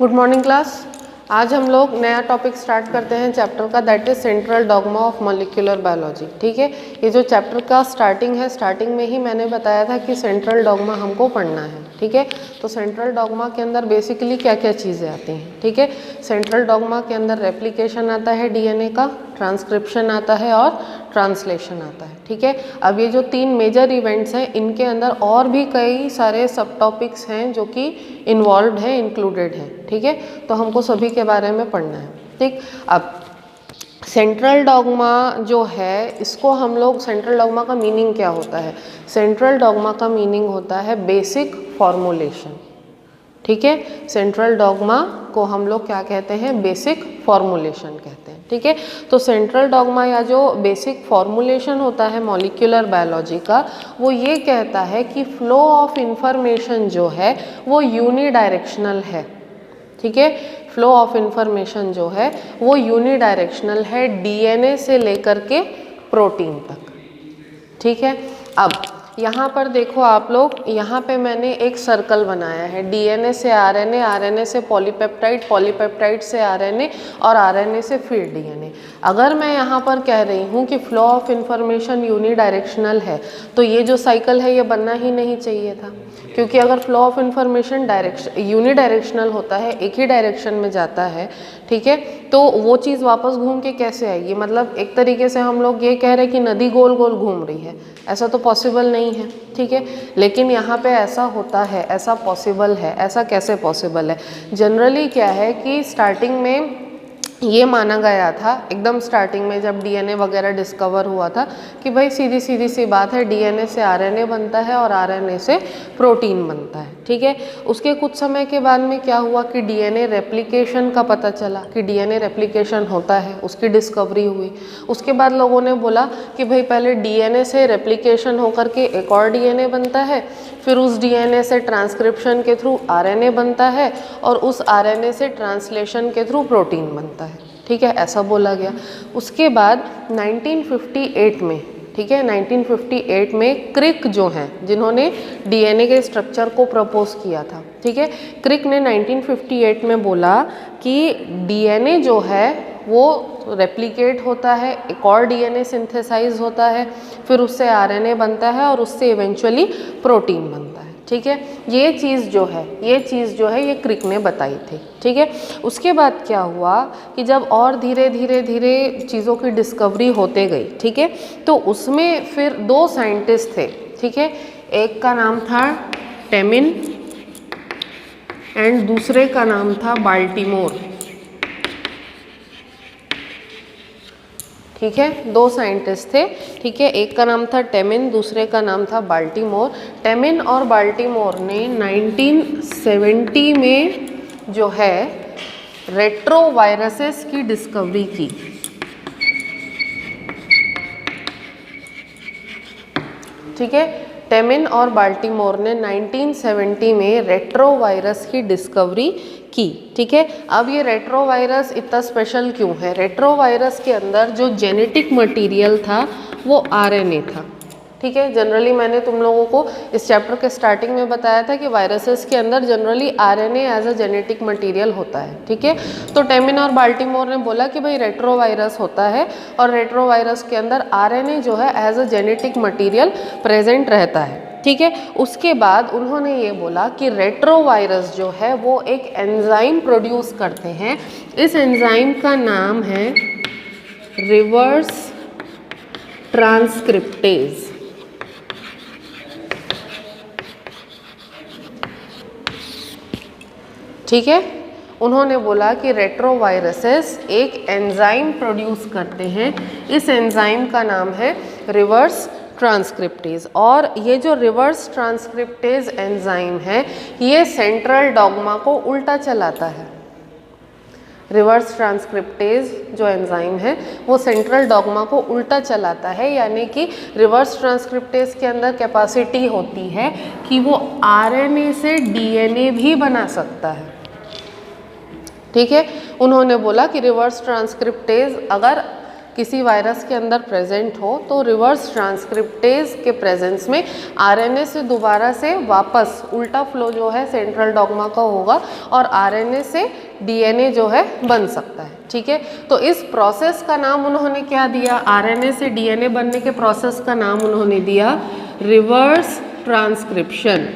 Good morning class. आज हम लोग नया टॉपिक स्टार्ट करते हैं चैप्टर का, that is central dogma of molecular biology. ठीक है, ये जो चैप्टर का स्टार्टिंग है, स्टार्टिंग में ही मैंने बताया था कि सेंट्रल डॉग्मा हमको पढ़ना है। ठीक है, तो सेंट्रल डॉग्मा के अंदर बेसिकली क्या क्या चीज़ें आती हैं। ठीक है, सेंट्रल डॉग्मा के अंदर रेप्लिकेशन आता है डीएनए का, ट्रांसक्रिप्शन आता है और ट्रांसलेशन आता है। ठीक है, अब ये जो तीन मेजर इवेंट्स हैं, इनके अंदर और भी कई सारे सब टॉपिक्स हैं जो कि इन्वॉल्व हैं, इंक्लूडेड हैं। ठीक है, तो हमको सभी के बारे में पढ़ना है। ठीक, अब सेंट्रल डॉग्मा जो है, इसको हम लोग, सेंट्रल डॉग्मा का मीनिंग क्या होता है? सेंट्रल डॉग्मा का मीनिंग होता है बेसिक फॉर्मुलेशन। ठीक है, सेंट्रल डॉग्मा को हम लोग क्या कहते हैं? बेसिक फॉर्मुलेशन कहते हैं। ठीक है, तो सेंट्रल डॉग्मा या जो बेसिक फॉर्मुलेशन होता है मॉलिक्यूलर बायोलॉजी का, वो ये कहता है कि फ्लो ऑफ इंफॉर्मेशन जो है वो यूनिडायरेक्शनल है। ठीक है, फ्लो ऑफ इंफॉर्मेशन जो है वो यूनिडायरेक्शनल है, डीएनए से लेकर के प्रोटीन तक। ठीक है, अब यहाँ पर देखो आप लोग, यहाँ पे मैंने एक सर्कल बनाया है, डीएनए से आरएनए, आरएनए से पॉलीपेप्टाइड, पॉलीपेप्टाइड से आरएनए और आरएनए से फिर डीएनए। अगर मैं यहाँ पर कह रही हूँ कि फ्लो ऑफ इंफॉर्मेशन यूनिडायरेक्शनल है, तो ये जो साइकिल है ये बनना ही नहीं चाहिए था, क्योंकि अगर फ्लो ऑफ इंफॉर्मेशन यूनिडायरेक्शनल होता है, एक ही डायरेक्शन में जाता है, ठीक है, तो वो चीज़ वापस घूम के कैसे आएगी? मतलब एक तरीके से हम लोग ये कह रहे हैं कि नदी गोल गोल घूम रही है, ऐसा तो पॉसिबल नहीं है। ठीक है, लेकिन यहाँ पे ऐसा होता है, ऐसा पॉसिबल है। ऐसा कैसे पॉसिबल है? जनरली क्या है कि स्टार्टिंग में ये माना गया था, एकदम स्टार्टिंग में जब डीएनए वगैरह डिस्कवर हुआ था, कि भाई सीधी सीधी सी बात है, डीएनए से आरएनए बनता है और आरएनए से प्रोटीन बनता है। ठीक है, उसके कुछ समय के बाद में क्या हुआ कि डीएनए रेप्लिकेशन का पता चला कि डीएनए रेप्लिकेशन होता है, उसकी डिस्कवरी हुई। उसके बाद लोगों ने बोला कि भाई पहले डीएनए से रेप्लिकेशन होकर के एक और डीएनए बनता है, फिर उस डीएनए से ट्रांसक्रिप्शन के थ्रू आरएनए बनता है और उस आरएनए से ट्रांसलेशन के थ्रू प्रोटीन बनता है। ठीक है, ऐसा बोला गया। उसके बाद 1958 में, ठीक है, 1958 में क्रिक जो हैं, जिन्होंने डीएनए के स्ट्रक्चर को प्रपोज किया था, ठीक है, क्रिक ने 1958 में बोला कि डीएनए जो है वो रेप्लिकेट होता है, एक और डीएनए सिंथेसाइज होता है, फिर उससे आरएनए बनता है और उससे इवेंचुअली प्रोटीन बनता है। ठीक है, ये चीज़ जो है ये क्रिक ने बताई थी। ठीक है, उसके बाद क्या हुआ कि जब और धीरे धीरे चीज़ों की डिस्कवरी होते गई, ठीक है, तो उसमें फिर दो साइंटिस्ट थे। ठीक है, एक का नाम था टेमिन एंड दूसरे का नाम था बाल्टीमोर। ठीक है, दो साइंटिस्ट थे। ठीक है, एक का नाम था टेमिन, दूसरे का नाम था बाल्टीमोर। टेमिन और बाल्टीमोर ने 1970 में जो है रेट्रोवायरसेस की डिस्कवरी की। ठीक है, टेमिन और बाल्टीमोर ने 1970 में रेट्रोवायरस की डिस्कवरी की। ठीक है, अब ये रेट्रोवायरस इतना स्पेशल क्यों है? रेट्रोवायरस के अंदर जो जेनेटिक मटेरियल था वो आरएनए था। ठीक है, जनरली मैंने तुम लोगों को इस चैप्टर के स्टार्टिंग में बताया था कि वायरसेस के अंदर generally RNA as a genetic material होता है। ठीक है, तो टेमिन और बाल्टीमोर ने बोला कि भाई रेट्रोवायरस होता है और रेट्रोवायरस के अंदर आरएनए जो है as a genetic material present रहता है। ठीक है, उसके बाद उन्होंने ये बोला कि रेट्रोवायरस जो है वो एक एंजाइम प्रोड्यूस करते हैं। इस एंजाइम का नाम है रिवर्स ट्रांसक्रिप्टेज। ठीक है, उन्होंने बोला कि रेट्रोवायरसेस एक एंजाइम प्रोड्यूस करते हैं, इस एंजाइम का नाम है रिवर्स ट्रांसक्रिप्टेज। और ये जो रिवर्स ट्रांसक्रिप्टेज एंजाइम है, ये सेंट्रल डॉग्मा को उल्टा चलाता है। रिवर्स ट्रांसक्रिप्टेज जो एंजाइम है वो सेंट्रल डॉग्मा को उल्टा चलाता है, यानी कि रिवर्स ट्रांसक्रिप्टेज के अंदर कैपेसिटी होती है कि वो आरएनए से डीएनए भी बना सकता है। ठीक है, उन्होंने बोला कि रिवर्स ट्रांसक्रिप्टेज अगर किसी वायरस के अंदर प्रेजेंट हो तो रिवर्स ट्रांसक्रिप्टेज के प्रेजेंस में आरएनए से दोबारा से वापस उल्टा फ्लो जो है सेंट्रल डॉग्मा का होगा और आरएनए से डीएनए जो है बन सकता है। ठीक है, तो इस प्रोसेस का नाम उन्होंने क्या दिया, आरएनए से डीएनए बनने के प्रोसेस का नाम उन्होंने दिया रिवर्स ट्रांसक्रिप्शन।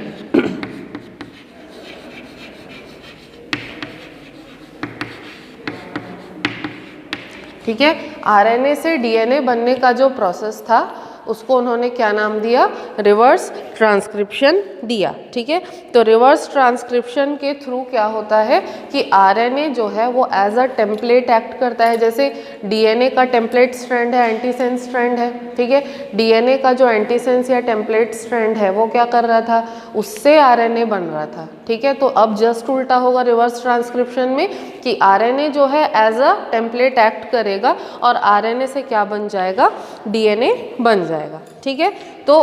ठीक है, आरएनए से डीएनए बनने का जो प्रोसेस था उसको उन्होंने क्या नाम दिया, रिवर्स ट्रांसक्रिप्शन दिया। ठीक है, तो रिवर्स ट्रांसक्रिप्शन के थ्रू क्या होता है कि आरएनए जो है वो एज अ टेम्पलेट एक्ट करता है। जैसे डीएनए का टेम्पलेट स्ट्रैंड है, एंटीसेंस स्ट्रैंड है। ठीक है, डीएनए का जो एंटीसेंस या टेम्पलेट स्ट्रैंड है वो क्या कर रहा था, उससे आरएनए बन रहा था। ठीक है, तो अब जस्ट उल्टा होगा रिवर्स ट्रांसक्रिप्शन में कि आरएनए जो है एज अ टेम्पलेट एक्ट करेगा और आरएनए से क्या बन जाएगा, डीएनए बन जाएगा। ठीक है, तो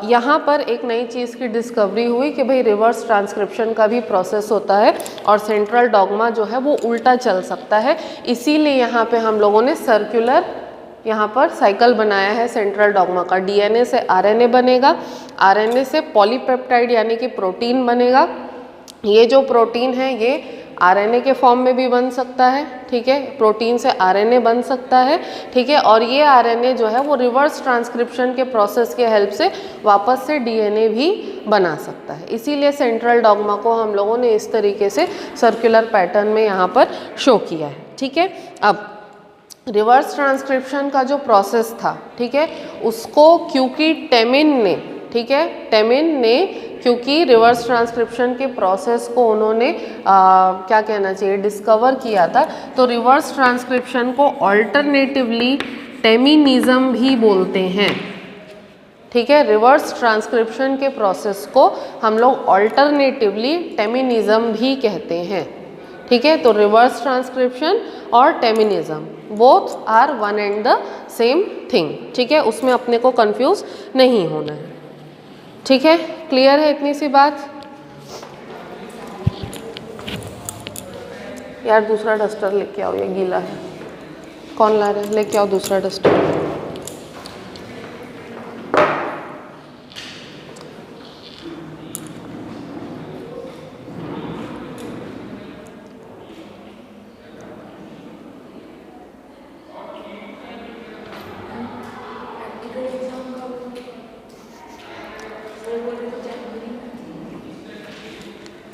यहाँ पर एक नई चीज़ की डिस्कवरी हुई कि भाई रिवर्स ट्रांसक्रिप्शन का भी प्रोसेस होता है और सेंट्रल डॉग्मा जो है वो उल्टा चल सकता है। इसीलिए यहाँ पे हम लोगों ने सर्कुलर यहाँ पर साइकिल बनाया है सेंट्रल डॉग्मा का। डीएनए से आरएनए बनेगा, आरएनए से पॉलीपेप्टाइड यानी कि प्रोटीन बनेगा। ये जो प्रोटीन है ये आरएनए के फॉर्म में भी बन सकता है। ठीक है, प्रोटीन से आरएनए बन सकता है। ठीक है, और ये आरएनए जो है वो रिवर्स ट्रांसक्रिप्शन के प्रोसेस के हेल्प से वापस से डीएनए भी बना सकता है। इसीलिए सेंट्रल डॉग्मा को हम लोगों ने इस तरीके से सर्कुलर पैटर्न में यहाँ पर शो किया है। ठीक है, अब रिवर्स ट्रांसक्रिप्शन का जो प्रोसेस था, ठीक है, उसको क्योंकि टेमिन ने, ठीक है, टेमिन ने क्योंकि रिवर्स ट्रांसक्रिप्शन के प्रोसेस को उन्होंने क्या कहना चाहिए, डिस्कवर किया था, तो रिवर्स ट्रांसक्रिप्शन को ऑल्टरनेटिवली टेमिनिज्म भी बोलते हैं। ठीक है, रिवर्स ट्रांसक्रिप्शन के प्रोसेस को हम लोग ऑल्टरनेटिवली टेमिनिज्म भी कहते हैं। ठीक है, तो रिवर्स ट्रांसक्रिप्शन और teminism both are one and the same thing. ठीक है, उसमें अपने को कंफ्यूज नहीं होना है। ठीक है, क्लियर है इतनी सी बात। यार दूसरा डस्टर लेके आओ, ये गीला है। कौन ला रहा है, लेके आओ दूसरा डस्टर।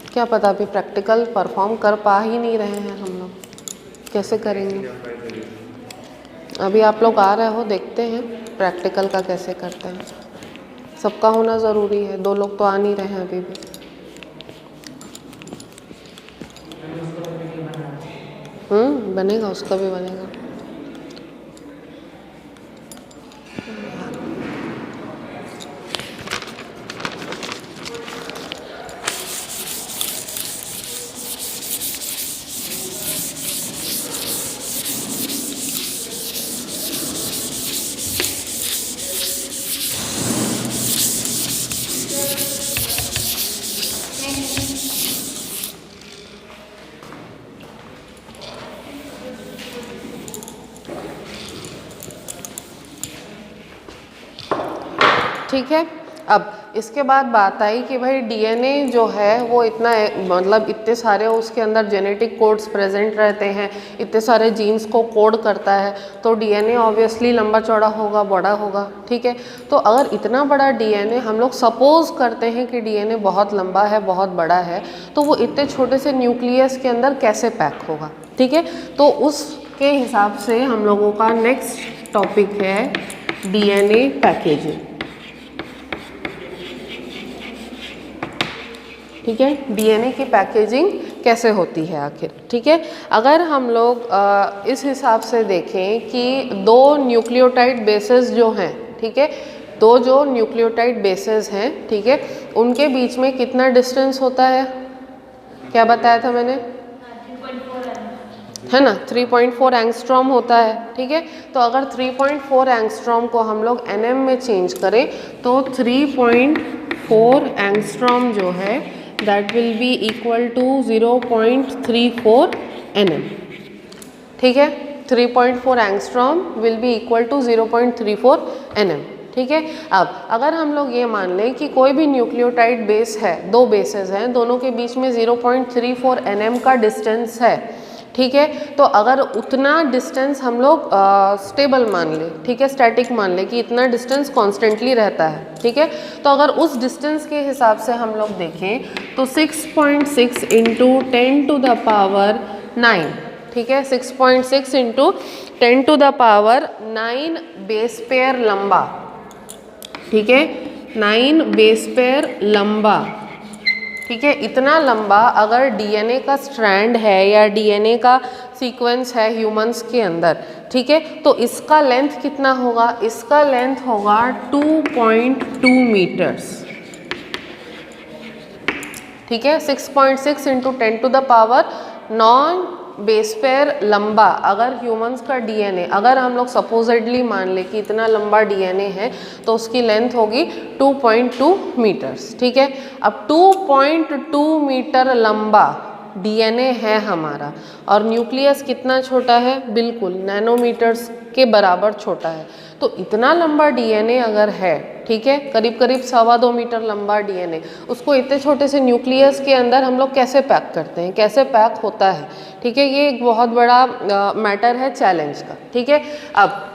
क्या पता, अभी प्रैक्टिकल परफॉर्म कर पा ही नहीं रहे हैं हम लोग, कैसे करेंगे। अभी आप लोग आ रहे हो, देखते हैं प्रैक्टिकल का कैसे करते हैं। सबका होना ज़रूरी है, 2 लोग तो आ नहीं रहे हैं अभी भी। बनेगा, उसका भी बनेगा। ठीक है, अब इसके बाद बात आई कि भाई डीएनए जो है वो इतना मतलब इतने सारे उसके अंदर जेनेटिक कोड्स प्रेजेंट रहते हैं, इतने सारे जीन्स को कोड करता है, तो डीएनए ऑब्वियसली लंबा चौड़ा होगा, बड़ा होगा। ठीक है, तो अगर इतना बड़ा डीएनए, हम लोग सपोज करते हैं कि डीएनए बहुत लंबा है, बहुत बड़ा है, तो वो इतने छोटे से न्यूक्लियस के अंदर कैसे पैक होगा। ठीक है, तो उसके हिसाब से हम लोगों का नेक्स्ट टॉपिक है डीएनए पैकेजिंग। ठीक है, डीएनए की पैकेजिंग कैसे होती है आखिर। ठीक है, अगर हम लोग इस हिसाब से देखें कि 2 न्यूक्लियोटाइड बेसेस जो हैं, ठीक है, 2 जो न्यूक्लियोटाइड बेसेस हैं, ठीक है, उनके बीच में कितना डिस्टेंस होता है, क्या बताया था मैंने, है ना, 3.4 एंगस्ट्रॉम होता है। ठीक है, तो अगर 3.4 एंगस्ट्रॉम को हम लोग एनएम में चेंज करें तो 3.4 एंगस्ट्रॉम जो है that will be equal to 0.34 nm। ठीक है, 3.4 angstrom will be equal to 0.34 nm। ठीक है, अब अगर हम लोग ये मान लें कि कोई भी न्यूक्लियोटाइड बेस है, दो बेसेस हैं, दोनों के बीच में 0.34 nm का डिस्टेंस है, ठीक है, तो अगर उतना डिस्टेंस हम लोग स्टेबल मान ले, ठीक है, स्टैटिक मान ले कि इतना डिस्टेंस कॉन्स्टेंटली रहता है, ठीक है, तो अगर उस डिस्टेंस के हिसाब से हम लोग देखें तो 6.6 इंटू 10 टू द पावर 9, ठीक है, 6.6 into 10 to the power 9 base pair लंबा, ठीक है, 9 बेस पेयर लंबा, ठीक है, इतना लंबा अगर डीएनए का स्ट्रैंड है या डीएनए का सीक्वेंस है ह्यूमंस के अंदर, ठीक है, तो इसका लेंथ कितना होगा, इसका लेंथ होगा 2.2 मीटर्स, ठीक है, 6.6 into 10 to the power 9 base pair लंबा अगर ह्यूमंस का डीएनए, अगर हम लोग सपोजिटली मान ले कि इतना लंबा डीएनए है तो उसकी लेंथ होगी 2.2 मीटर्स, ठीक है। अब 2.2 मीटर लंबा डीएनए है हमारा और न्यूक्लियस कितना छोटा है, बिल्कुल नैनोमीटर्स के बराबर छोटा है, तो इतना लंबा डीएनए अगर है, ठीक है, करीब करीब 2.25 मीटर लंबा डीएनए, उसको इतने छोटे से न्यूक्लियस के अंदर हम लोग कैसे पैक करते हैं, कैसे पैक होता है, ठीक है, ये एक बहुत बड़ा मैटर है, चैलेंज का, ठीक है। अब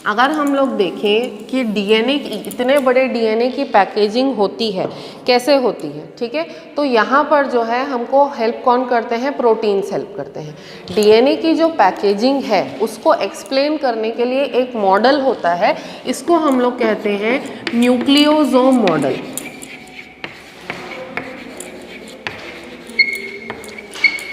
अगर हम लोग देखें कि डीएनए की, इतने बड़े डीएनए की पैकेजिंग होती है, कैसे होती है, ठीक है, तो यहाँ पर जो है हमको हेल्प कौन करते हैं, प्रोटीन्स हेल्प करते हैं। डीएनए की जो पैकेजिंग है उसको एक्सप्लेन करने के लिए एक मॉडल होता है, इसको हम लोग कहते हैं न्यूक्लियोसोम मॉडल,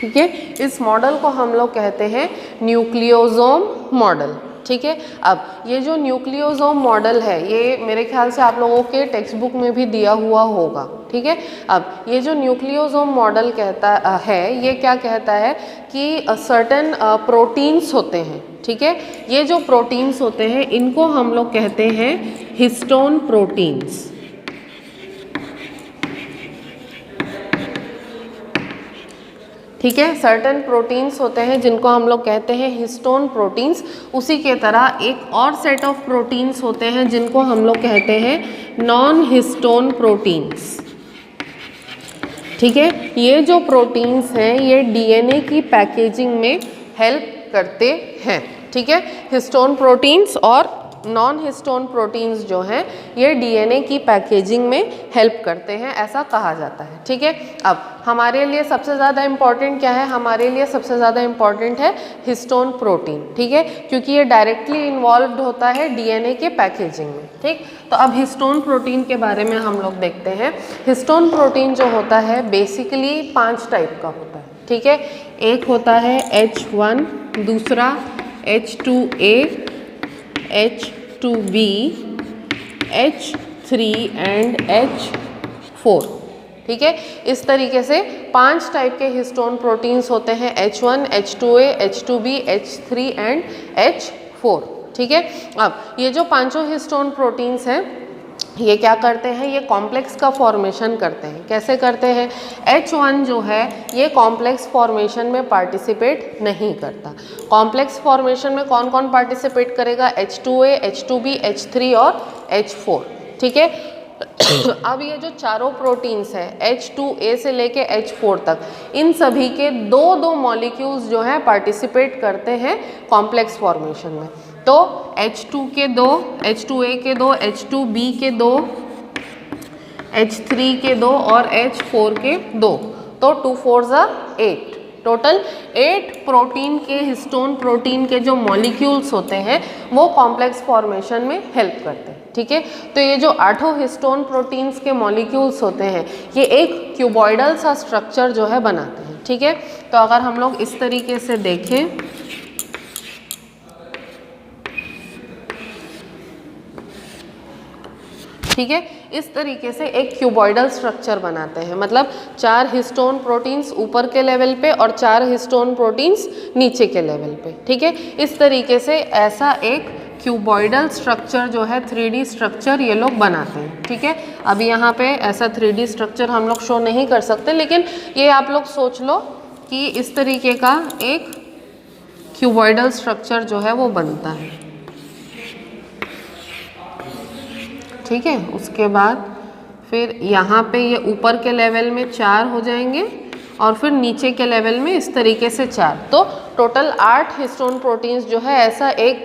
ठीक है, इस मॉडल को हम लोग कहते हैं न्यूक्लियोसोम मॉडल, ठीक है। अब ये जो न्यूक्लियोसोम मॉडल है ये मेरे ख्याल से आप लोगों के टेक्स्ट बुक में भी दिया हुआ होगा, ठीक है। अब ये जो न्यूक्लियोसोम मॉडल कहता है, ये क्या कहता है कि सर्टेन प्रोटीन्स होते हैं, ठीक है, ये जो प्रोटीन्स होते हैं इनको हम लोग कहते हैं हिस्टोन प्रोटीन्स, ठीक है, सर्टेन प्रोटीन्स होते हैं जिनको हम लोग कहते हैं हिस्टोन प्रोटीन्स। उसी के तरह एक और सेट ऑफ प्रोटीन्स होते हैं जिनको हम लोग कहते हैं नॉन हिस्टोन प्रोटीन्स, ठीक है। ये जो प्रोटीन्स हैं ये डीएनए की पैकेजिंग में हेल्प करते हैं, ठीक है। हिस्टोन प्रोटीन्स और नॉन हिस्टोन प्रोटीन्स जो हैं ये डीएनए की पैकेजिंग में हेल्प करते हैं, ऐसा कहा जाता है, ठीक है। अब हमारे लिए सबसे ज़्यादा इम्पॉर्टेंट क्या है, हमारे लिए सबसे ज़्यादा इम्पॉर्टेंट है हिस्टोन प्रोटीन, ठीक है, क्योंकि ये डायरेक्टली इन्वॉल्व्ड होता है डीएनए के पैकेजिंग में, ठीक। तो अब हिस्टोन प्रोटीन के बारे में हम लोग देखते हैं। हिस्टोन प्रोटीन जो होता है बेसिकली 5 टाइप का होता है, ठीक है। एक होता है H1, दूसरा H2A, H2B, H3 and H4, ठीक है। इस तरीके से 5 टाइप के हिस्टोन प्रोटीन्स होते हैं, H1, H2A, H2B, H3 and H4, ठीक है। अब ये जो पांचों हिस्टोन प्रोटीन्स हैं ये क्या करते हैं, ये कॉम्प्लेक्स का फॉर्मेशन करते हैं। कैसे करते हैं, H1 जो है ये कॉम्प्लेक्स फॉर्मेशन में पार्टिसिपेट नहीं करता। कॉम्प्लेक्स फॉर्मेशन में कौन कौन पार्टिसिपेट करेगा, H2A, H2B, H3 और H4, ठीक है। अब ये जो चारों प्रोटीन्स हैं H2A से लेके H4 तक, इन सभी के दो मॉलिक्यूल्स जो हैं पार्टिसिपेट करते हैं कॉम्प्लेक्स फॉर्मेशन में। तो H2 के 2, H2A के 2, H2B के 2, H3 के 2 और H4 के 2, तो 2 4 ज़ा 8, टोटल 8 प्रोटीन के, हिस्टोन प्रोटीन के जो मॉलिक्यूल्स होते हैं वो कॉम्प्लेक्स फॉर्मेशन में हेल्प करते हैं, ठीक है। तो ये जो 8 हिस्टोन प्रोटीन्स के मॉलिक्यूल्स होते हैं ये एक क्यूबॉइडल सा स्ट्रक्चर जो है बनाते हैं, ठीक है। तो अगर हम लोग इस तरीके से देखें, ठीक है, इस तरीके से एक क्यूबॉइडल स्ट्रक्चर बनाते हैं, मतलब 4 हिस्टोन प्रोटीन्स ऊपर के लेवल पे और 4 हिस्टोन प्रोटीन्स नीचे के लेवल पे, ठीक है। इस तरीके से ऐसा एक क्यूबॉइडल स्ट्रक्चर जो है 3D स्ट्रक्चर ये लोग बनाते हैं, ठीक है। अभी यहाँ पे ऐसा 3D स्ट्रक्चर हम लोग शो नहीं कर सकते, लेकिन ये आप लोग सोच लो कि इस तरीके का एक क्यूबॉइडल स्ट्रक्चर जो है वो बनता है। ठीक है, उसके बाद फिर यहाँ पे ये ऊपर के लेवल में 4 हो जाएंगे और फिर नीचे के लेवल में इस तरीके से 4। तो टोटल 8 हिस्टोन प्रोटीन्स जो है ऐसा एक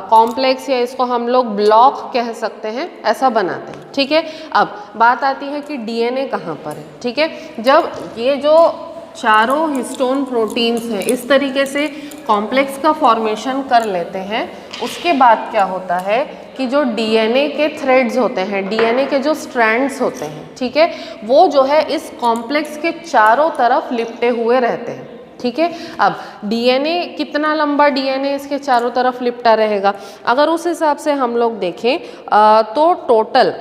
कॉम्प्लेक्स या इसको हम लोग ब्लॉक कह सकते हैं, ऐसा बनाते हैं। ठीक है, अब बात आती है कि डीएनए कहाँ पर है। ठीक है, जब ये जो चारों हिस्टोन प्रोटीन्स हैं इस तरीके से कॉम्प्लेक्स का फॉर्मेशन कर लेते हैं, उसके बाद क्या होता है कि जो डीएनए के थ्रेड्स होते हैं, डीएनए के जो स्ट्रैंड्स होते हैं, ठीक है, वो जो है इस कॉम्प्लेक्स के चारों तरफ लिपटे हुए रहते हैं। ठीक है, अब डीएनए कितना लंबा डीएनए इसके चारों तरफ लिपटा रहेगा, अगर उस हिसाब से हम लोग देखें तो टोटल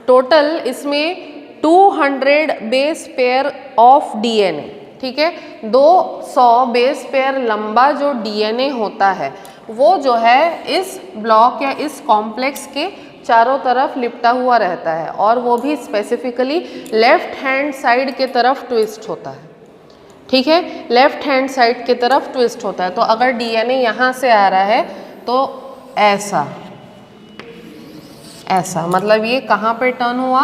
टोटल इसमें 200 बेस पेयर ऑफ डीएनए। ठीक है, 200 बेस पेयर लंबा जो डीएनए होता है वो जो है इस ब्लॉक या इस कॉम्प्लेक्स के चारों तरफ लिपटा हुआ रहता है, और वो भी स्पेसिफिकली लेफ्ट हैंड साइड के तरफ ट्विस्ट होता है। ठीक है, लेफ्ट हैंड साइड के तरफ ट्विस्ट होता है। तो अगर डीएनए यहाँ से आ रहा है तो ऐसा ऐसा, मतलब ये कहाँ पे टर्न हुआ,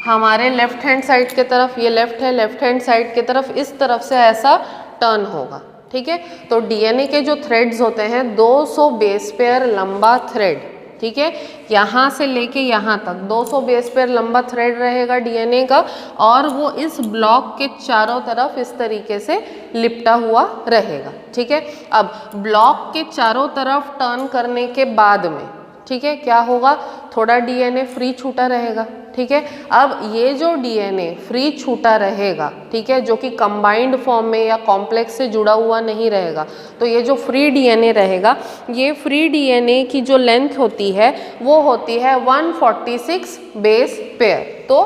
हमारे लेफ्ट हैंड साइड के तरफ, ये लेफ्ट है, लेफ्ट हैंड साइड के तरफ इस तरफ से ऐसा टर्न होगा। ठीक है, तो डीएनए के जो थ्रेड्स होते हैं 200 बेस पेयर लंबा थ्रेड, ठीक है, यहाँ से लेके यहाँ तक 200 बेस पेयर लंबा थ्रेड रहेगा डीएनए का, और वो इस ब्लॉक के चारों तरफ इस तरीके से लिपटा हुआ रहेगा। ठीक है, अब ब्लॉक के चारों तरफ टर्न करने के बाद में, ठीक है, क्या होगा, थोड़ा डीएनए फ्री छूटा रहेगा। ठीक है, अब ये जो डीएनए फ्री छूटा रहेगा, ठीक है, जो कि कंबाइंड फॉर्म में या कॉम्प्लेक्स से जुड़ा हुआ नहीं रहेगा, तो ये जो फ्री डीएनए रहेगा, ये फ्री डीएनए की जो लेंथ होती है वो होती है 146 बेस पेयर। तो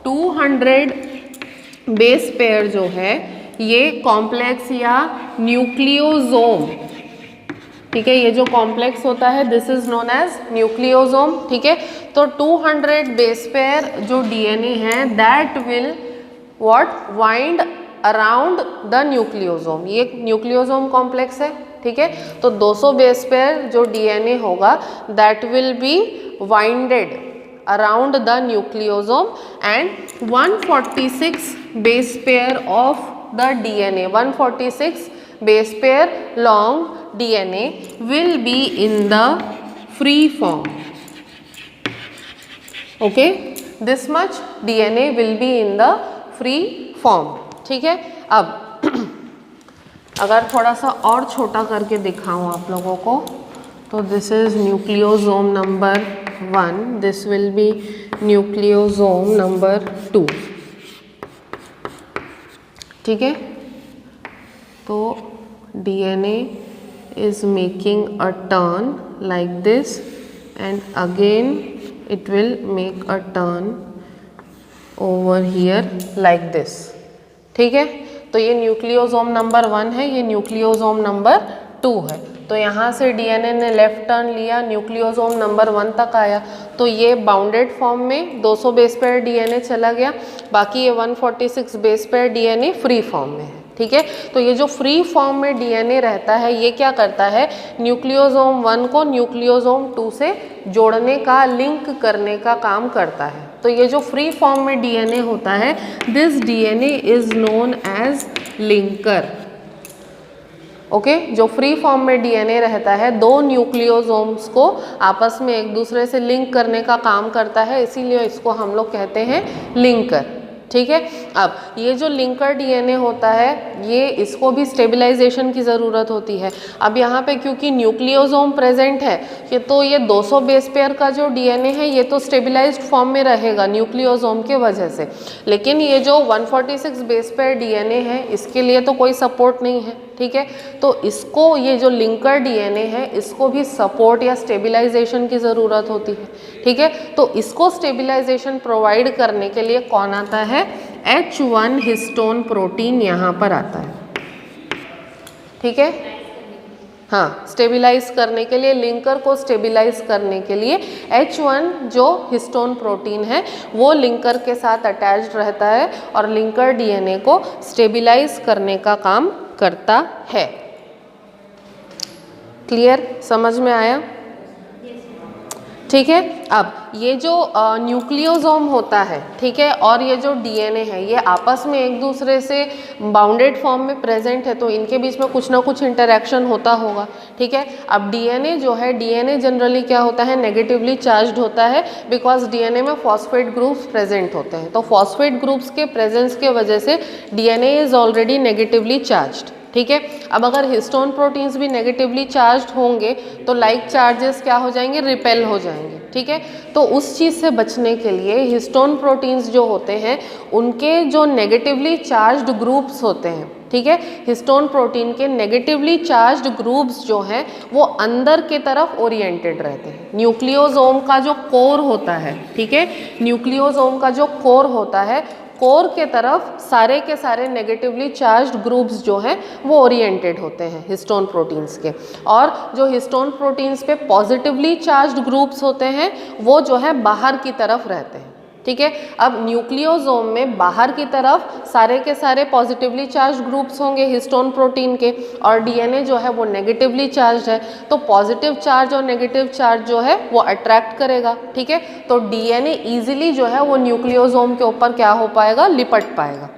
200 बेस पेयर जो है ये कॉम्प्लेक्स या न्यूक्लियोसोम, ठीक है, ये जो कॉम्प्लेक्स होता है this is known as nucleosome. ठीक है, तो 200 बेस पेयर जो डीएनए है that will what wind around the nucleosome, ये न्यूक्लियोसोम कॉम्प्लेक्स है। ठीक है, तो 200 बेस पेयर जो डीएनए होगा that will be winded around the nucleosome, and 146 base pair of the DNA, 146 base pair long DNA will be in the free form. Okay, this much DNA will be in the free form. ठीक है, अब अगर थोड़ा सा और छोटा करके दिखाऊं आप लोगों को, तो this is nucleosome number 1, this will be nucleosome number 2। ठीक है, तो DNA is making a turn like this and again it will make a turn over here like this। ठीक है, तो ये न्यूक्लियोसोम नंबर 1 है, ये न्यूक्लियोसोम नंबर 2 है। तो यहाँ से डीएनए ने लेफ्ट टर्न लिया, न्यूक्लियोसोम नंबर 1 तक आया, तो ये बाउंडेड फॉर्म में 200 बेस पेयर डीएनए चला गया, बाकी ये 146 base pair DNA free form में है। ठीक है, तो ये जो फ्री फॉर्म में डीएनए रहता है ये क्या करता है, न्यूक्लियोसोम 1 को न्यूक्लियोसोम 2 से जोड़ने का, लिंक करने का काम करता है। तो ये जो फ्री फॉर्म में डीएनए होता है this DNA is known as linker. Okay, जो फ्री फॉर्म में डीएनए रहता है दो न्यूक्लियोसोम्स को आपस में एक दूसरे से लिंक करने का काम करता है, इसीलिए इसको हम लोग कहते हैं लिंकर। ठीक है, अब ये जो लिंकर डीएनए होता है ये, इसको भी स्टेबलाइजेशन की ज़रूरत होती है। अब यहाँ पे क्योंकि न्यूक्लियोसोम प्रेजेंट है कि तो ये 200 बेस पेयर का जो डीएनए है ये तो स्टेबलाइज्ड फॉर्म में रहेगा न्यूक्लियोसोम के वजह से, लेकिन ये जो 146 बेस पेयर डीएनए है इसके लिए तो कोई सपोर्ट नहीं है। ठीक है, तो इसको, ये जो लिंकर डीएनए है इसको भी सपोर्ट या स्टेबलाइजेशन की ज़रूरत होती है। ठीक है, तो इसको स्टेबलाइजेशन प्रोवाइड करने के लिए कौन आता है, H1 हिस्टोन प्रोटीन यहाँ पर आता है। ठीक है, हाँ, स्टेबिलाइज करने के लिए, लिंकर को स्टेबिलाइज करने के लिए H1 जो हिस्टोन प्रोटीन है वो लिंकर के साथ अटैच्ड रहता है और लिंकर डीएनए को स्टेबिलाइज करने का काम करता है। क्लियर, समझ में आया? ठीक है। अब ये जो न्यूक्लियोसोम होता है, ठीक है, और ये जो डीएनए है, ये आपस में एक दूसरे से बाउंडेड फॉर्म में प्रेजेंट है, तो इनके बीच में कुछ ना कुछ इंटरेक्शन होता होगा। ठीक है। अब डीएनए जो है, डीएनए जनरली क्या होता है, नेगेटिवली चार्ज्ड होता है, बिकॉज डीएनए में फॉस्फेट ग्रुप्स प्रेजेंट होते हैं। तो फॉस्फेट ग्रुप्स के प्रेजेंस के वजह से DNA is already negatively charged. ठीक है। अब अगर हिस्टोन प्रोटीन्स भी नेगेटिवली चार्ज्ड होंगे तो लाइक चार्जेस क्या हो जाएंगे, रिपेल हो जाएंगे। ठीक है। तो उस चीज़ से बचने के लिए हिस्टोन प्रोटीन्स जो होते हैं उनके जो नेगेटिवली चार्ज्ड ग्रुप्स होते हैं, ठीक है, हिस्टोन प्रोटीन के नेगेटिवली चार्ज्ड ग्रुप्स जो हैं वो अंदर के तरफ ओरिएंटेड रहते हैं। न्यूक्लियोसोम का जो कोर होता है, ठीक है, न्यूक्लियोसोम का जो कोर होता है, कोर के तरफ सारे के सारे नेगेटिवली चार्ज्ड ग्रुप्स जो हैं वो ओरिएंटेड होते हैं हिस्टोन प्रोटीन्स के, और जो हिस्टोन प्रोटीन्स पे पॉजिटिवली चार्ज्ड ग्रुप्स होते हैं वो जो है बाहर की तरफ रहते हैं। ठीक है। अब न्यूक्लियोसोम में बाहर की तरफ सारे के सारे पॉजिटिवली चार्ज ग्रुप्स होंगे हिस्टोन प्रोटीन के, और डीएनए जो है वो नेगेटिवली चार्ज है, तो पॉजिटिव चार्ज और नेगेटिव चार्ज जो है वो अट्रैक्ट करेगा। ठीक है। तो डीएनए इजीली जो है वो न्यूक्लियोसोम के ऊपर क्या हो पाएगा, लिपट पाएगा।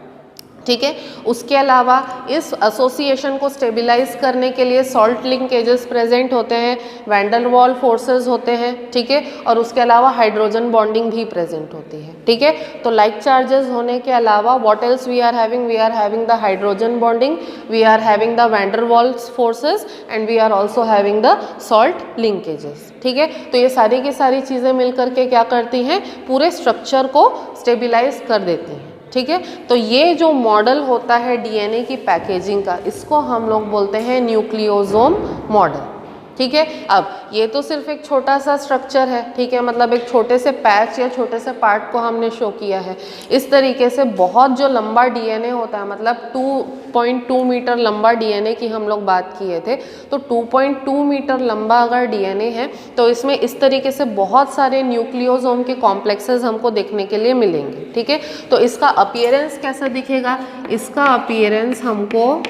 ठीक है। उसके अलावा इस एसोसिएशन को स्टेबिलाइज करने के लिए सॉल्ट लिंकेजेस प्रेजेंट होते हैं, वैन डर वाल फोर्सेस होते हैं। ठीक है। और उसके अलावा हाइड्रोजन बॉन्डिंग भी प्रेजेंट होती है। ठीक है। तो लाइक चार्जेस होने के अलावा what else we are having the hydrogen bonding, we are having the van der Waals forces, and we are also having the salt linkages. ठीक है। तो ये सारी की सारी चीज़ें मिलकर के क्या करती हैं, पूरे स्ट्रक्चर को स्टेबिलाइज कर देती हैं। ठीक है। तो ये जो मॉडल होता है डीएनए की पैकेजिंग का, इसको हम लोग बोलते हैं न्यूक्लियोसोम मॉडल। ठीक है। अब ये तो सिर्फ एक छोटा सा स्ट्रक्चर है, ठीक है, मतलब एक छोटे से पैच या छोटे से पार्ट को हमने शो किया है। इस तरीके से बहुत जो लंबा डीएनए होता है, मतलब 2.2 मीटर लंबा डीएनए की हम लोग बात किए थे, तो 2.2 मीटर लंबा अगर डीएनए है तो इसमें इस तरीके से बहुत सारे न्यूक्लियोसोम के कॉम्प्लेक्सेस हमको देखने के लिए मिलेंगे। ठीक है। तो इसका अपीयरेंस कैसा दिखेगा, इसका अपीयरेंस हमको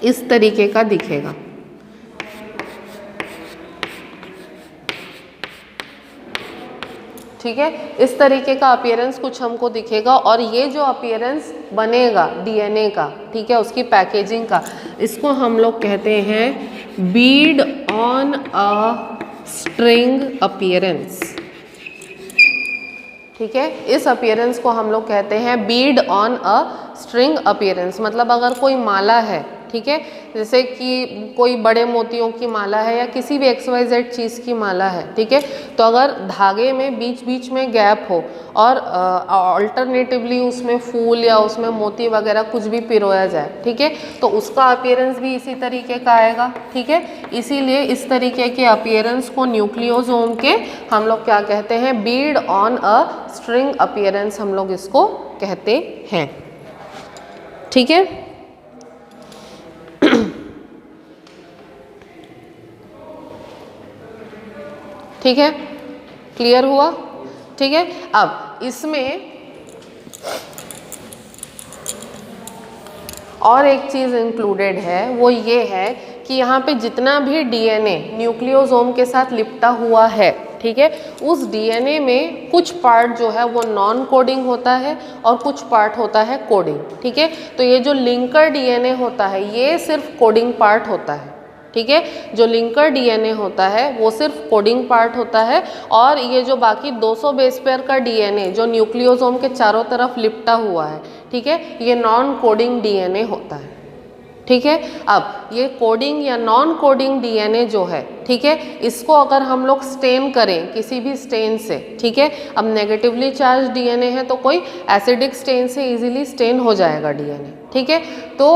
इस तरीके का दिखेगा। ठीक है। इस तरीके का अपीयरेंस कुछ हमको दिखेगा, और ये जो अपीयरेंस बनेगा डीएनए का, ठीक है, उसकी पैकेजिंग का, इसको हम लोग कहते हैं Beed on a string appearance. ठीक है। इस अपीयरेंस को हम लोग कहते हैं Beed on a string appearance. मतलब अगर कोई माला है, ठीक है, जैसे कि कोई बड़े मोतियों की माला है या किसी भी XYZ चीज़ की माला है, ठीक है, तो अगर धागे में बीच बीच में गैप हो और अल्टरनेटिवली उसमें फूल या उसमें मोती वगैरह कुछ भी पिरोया जाए, ठीक है, तो उसका अपीयरेंस भी इसी तरीके का आएगा। ठीक है। इसीलिए इस तरीके के अपीयरेंस को न्यूक्लियोसोम के हम लोग क्या कहते हैं, Beed on a string appearance हम लोग इसको कहते हैं। ठीक है। ठीक है, क्लियर हुआ? ठीक है। अब इसमें और एक चीज़ इंक्लूडेड है, वो ये है कि यहाँ पे जितना भी डीएनए न्यूक्लियोसोम के साथ लिपटा हुआ है, ठीक है, उस डीएनए में कुछ पार्ट जो है वो नॉन कोडिंग होता है और कुछ पार्ट होता है कोडिंग। ठीक है। तो ये जो लिंकर डीएनए होता है ये सिर्फ कोडिंग पार्ट होता है। ठीक है। जो लिंकर डीएनए होता है वो सिर्फ कोडिंग पार्ट होता है, और ये जो बाकी 200 बेस पेयर का डीएनए जो न्यूक्लियोसोम के चारों तरफ लिपटा हुआ है, ठीक है, ये नॉन कोडिंग डीएनए होता है। ठीक है। अब ये कोडिंग या नॉन कोडिंग डीएनए जो है, ठीक है, इसको अगर हम लोग स्टेन करें किसी भी स्टेन से, ठीक है, अब नेगेटिवली चार्ज डीएनए है तो कोई एसिडिक स्टेन से इजीली स्टेन हो जाएगा डीएनए। ठीक है। तो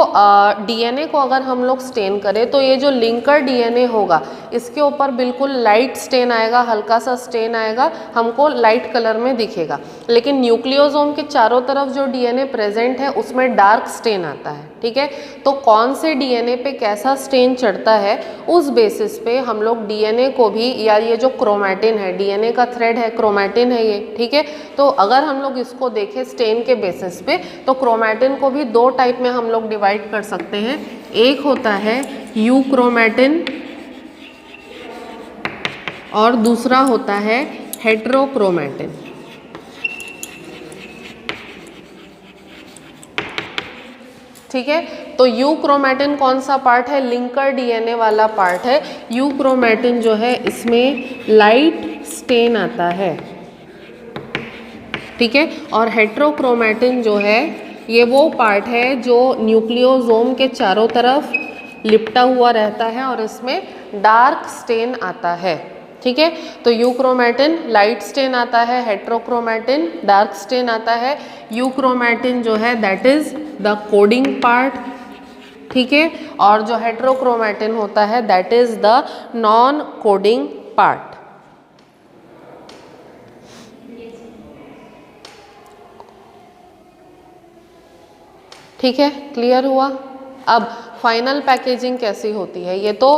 डीएनए को अगर हम लोग स्टेन करें तो ये जो लिंकर डीएनए होगा इसके ऊपर बिल्कुल लाइट स्टेन आएगा, हल्का सा स्टेन आएगा, हमको लाइट कलर में दिखेगा। लेकिन न्यूक्लियोसोम के चारों तरफ जो डीएनए प्रेजेंट है उसमें डार्क स्टेन आता है, ठीक है। तो कौन से डीएनए पे कैसा स्टेन चढ़ता है उस बेसिस पे हम लोग डीएनए को भी, या ये जो क्रोमैटिन है, डीएनए का थ्रेड है, क्रोमैटिन है ये, ठीक है। तो अगर हम लोग इसको देखें स्टेन के बेसिस पे तो क्रोमैटिन को भी दो टाइप में हम लोग डिवाइड कर सकते हैं। एक होता है यूक्रोमैटिन और दूसरा होता है हेट्रोक्रोमैटिन। ठीक है। तो यूक्रोमैटिन कौन सा पार्ट है? लिंकर डीएनए वाला पार्ट है। यूक्रोमैटिन जो है इसमें लाइट स्टेन आता है, ठीक है। और हेट्रोक्रोमैटिन जो है ये वो पार्ट है जो न्यूक्लियोसोम के चारों तरफ लिपटा हुआ रहता है और इसमें डार्क स्टेन आता है, ठीक है। तो यूक्रोमैटिन लाइट स्टेन आता है, हेट्रोक्रोमैटिन डार्क स्टेन आता है। यूक्रोमैटिन जो है that is the coding part, ठीक है। और जो हेट्रोक्रोमैटिन होता है that is the non coding part. ठीक है, क्लियर हुआ। अब फाइनल पैकेजिंग कैसी होती है? ये तो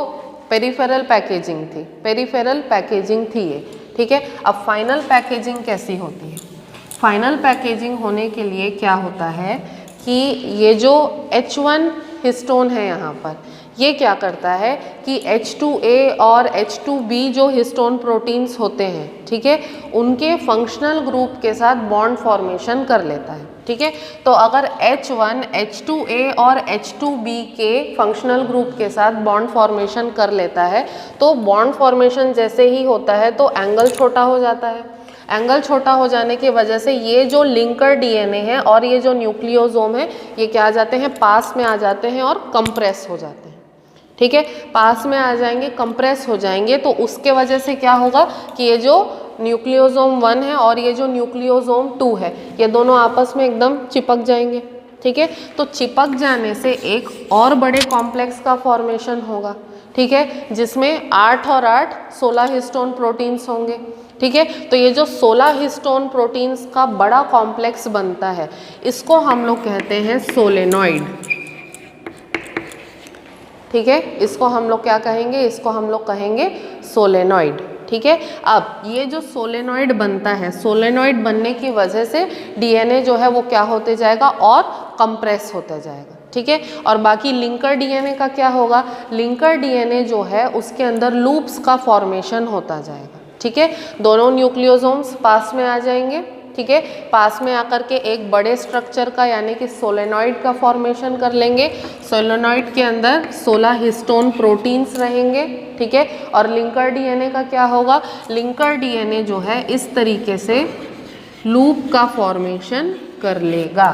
पेरिफेरल पैकेजिंग थी, पेरिफेरल पैकेजिंग थी ये, ठीक है। अब फाइनल पैकेजिंग कैसी होती है? फाइनल पैकेजिंग होने के लिए क्या होता है कि ये जो H1 हिस्टोन है यहाँ पर, ये क्या करता है कि H2A और H2B जो हिस्टोन प्रोटीन्स होते हैं, ठीक है, उनके फंक्शनल ग्रुप के साथ बॉन्ड फॉर्मेशन कर लेता है, ठीक है। तो अगर H1 H2A और H2B के फंक्शनल ग्रुप के साथ बॉन्ड फॉर्मेशन कर लेता है तो बॉन्ड फॉर्मेशन जैसे ही होता है तो एंगल छोटा हो जाता है। एंगल छोटा हो जाने की वजह से ये जो लिंकर डीएनए है और ये जो न्यूक्लियोसोम है ये क्या आ जाते हैं, पास में आ जाते हैं और कंप्रेस हो जाते हैं, ठीक है। पास में आ जाएंगे, कंप्रेस हो जाएंगे, तो उसके वजह से क्या होगा कि ये जो न्यूक्लियोसोम 1 है और ये जो न्यूक्लियोसोम 2 है ये दोनों आपस में एकदम चिपक जाएंगे, ठीक है। तो चिपक जाने से एक और बड़े कॉम्प्लेक्स का फॉर्मेशन होगा, ठीक है, जिसमें 8 और 8 16 हिस्टोन प्रोटीन्स होंगे, ठीक है। तो ये जो 16 हिस्टोन प्रोटीन्स का बड़ा कॉम्प्लेक्स बनता है इसको हम लोग कहते हैं सोलेनॉइड, ठीक है। इसको हम लोग क्या कहेंगे? इसको हम लोग कहेंगे सोलेनॉइड, ठीक है। अब ये जो सोलेनॉइड बनता है, सोलेनॉइड बनने की वजह से डीएनए जो है वो क्या होते जाएगा और कंप्रेस होता जाएगा, ठीक है। और बाकी लिंकर डीएनए का क्या होगा? लिंकर डीएनए जो है उसके अंदर लूप्स का फॉर्मेशन होता जाएगा, ठीक है। दोनों न्यूक्लियोसोम्स पास में आ जाएंगे, ठीक है। पास में आकर के एक बड़े स्ट्रक्चर का यानी कि सोलेनॉइड का फॉर्मेशन कर लेंगे। सोलेनॉइड के अंदर 16 हिस्टोन प्रोटीन्स रहेंगे, ठीक है। और लिंकर डीएनए का क्या होगा? लिंकर डीएनए जो है इस तरीके से लूप का फॉर्मेशन कर लेगा,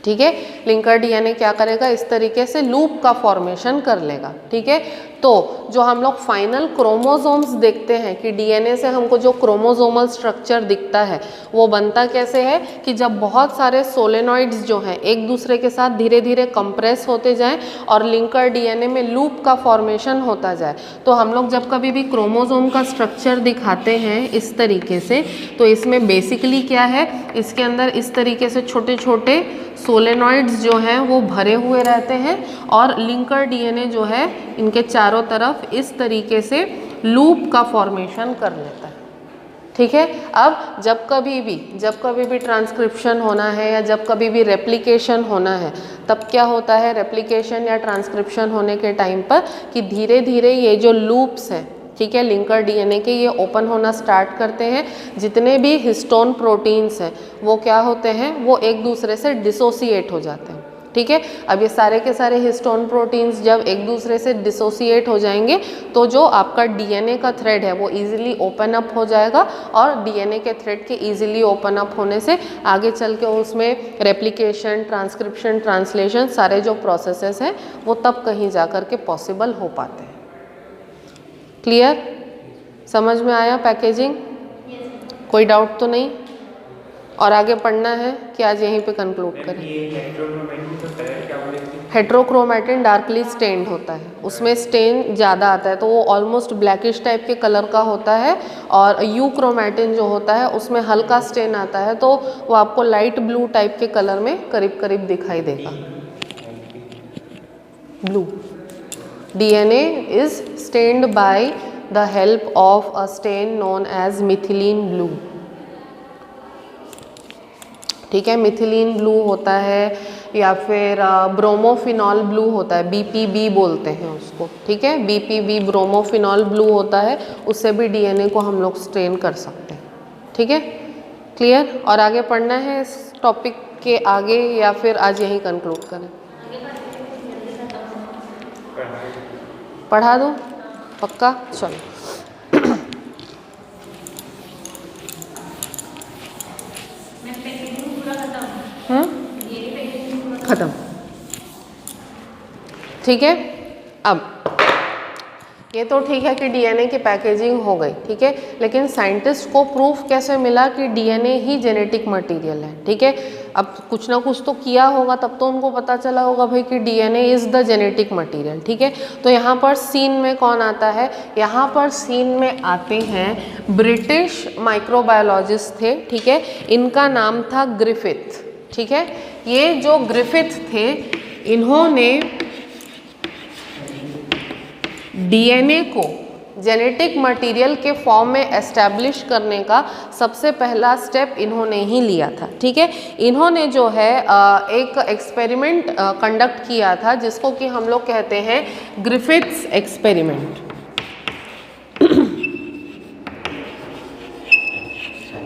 ठीक है। लिंकर डीएनए क्या करेगा? इस तरीके से लूप का फॉर्मेशन कर लेगा, ठीक है। तो जो हम लोग फाइनल क्रोमोसोम्स देखते हैं कि डीएनए से हमको जो क्रोमोसोमल स्ट्रक्चर दिखता है वो बनता कैसे है कि जब बहुत सारे सोलेनॉइड्स जो हैं एक दूसरे के साथ धीरे धीरे कंप्रेस होते जाएं और लिंकर डीएनए में लूप का फॉर्मेशन होता जाए। तो हम लोग जब कभी भी क्रोमोसोम का स्ट्रक्चर दिखाते हैं इस तरीके से तो इसमें बेसिकली क्या है, इसके अंदर इस तरीके से छोटे छोटे सोलेनॉइड्स जो हैं वो भरे हुए रहते हैं और लिंकर डीएनए जो है इनके चारों तरफ इस तरीके से लूप का फॉर्मेशन कर लेता है, ठीक है। अब जब कभी भी ट्रांसक्रिप्शन होना है या जब कभी भी रेप्लिकेशन होना है तब क्या होता है रेप्लिकेशन या ट्रांसक्रिप्शन होने के टाइम पर कि धीरे धीरे ये जो लूप्स हैं, ठीक है, लिंकर डीएनए के ये ओपन होना स्टार्ट करते हैं। जितने भी हिस्टोन प्रोटीन्स हैं वो क्या होते हैं, वो एक दूसरे से डिसोसिएट हो जाते हैं, ठीक है। अब ये सारे के सारे हिस्टोन प्रोटीन्स जब एक दूसरे से डिसोसिएट हो जाएंगे तो जो आपका डीएनए का थ्रेड है वो इजीली ओपन अप हो जाएगा और डीएनए के थ्रेड के इजीली ओपन अप होने से आगे चल के उसमें रेप्लिकेशन, ट्रांसक्रिप्शन, ट्रांसलेशन सारे जो प्रोसेसेस हैं वो तब कहीं जा कर के पॉसिबल हो पाते हैं। क्लियर? समझ में आया पैकेजिंग? कोई डाउट तो नहीं? और आगे पढ़ना है कि आज यहीं पे कंक्लूड करें। हेट्रोक्रोमैटिन डार्कली स्टेन्ड होता है, उसमें स्टेन ज़्यादा आता है, तो वो ऑलमोस्ट ब्लैकिश टाइप के कलर का होता है। और यूक्रोमैटिन जो होता है उसमें हल्का स्टेन आता है, तो वो आपको लाइट ब्लू टाइप के कलर में करीब करीब दिखाई देगा। Blue DNA is stained by the help of a stain known as methylene blue। ठीक है, मिथिलीन ब्लू होता है या फिर ब्रोमोफिनॉल ब्लू होता है, BPB बोलते हैं उसको। ठीक है, BPB ब्रोमोफिनॉल ब्लू होता है, उससे भी DNA को हम लोग स्टेन कर सकते हैं। ठीक है, क्लियर। और आगे पढ़ना है इस टॉपिक के आगे या फिर आज यहीं कंक्लूड करें? पढ़ा दूँ? पक्का? चलो। खत्म। ठीक है, अब ये तो ठीक है कि DNA की पैकेजिंग हो गई। ठीक है, लेकिन साइंटिस्ट को प्रूफ कैसे मिला कि DNA ही जेनेटिक मटेरियल है? ठीक है, अब कुछ ना कुछ तो किया होगा, तब तो उनको पता चला होगा भाई कि DNA is the genetic material. ठीक है, तो यहाँ पर सीन में कौन आता है? यहाँ पर सीन में आते हैं ब्रिटिश माइक्रोबायोलॉजिस्ट थे। ठीक है, इनका नाम था ग्रिफिथ। ठीक है, ये जो ग्रिफिथ थे, इन्होंने DNA को जेनेटिक मटेरियल के फॉर्म में एस्टैब्लिश करने का सबसे पहला स्टेप इन्होंने ही लिया था। ठीक है, इन्होंने जो है एक एक्सपेरिमेंट कंडक्ट किया था जिसको कि हम लोग कहते हैं ग्रिफिथ्स एक्सपेरिमेंट।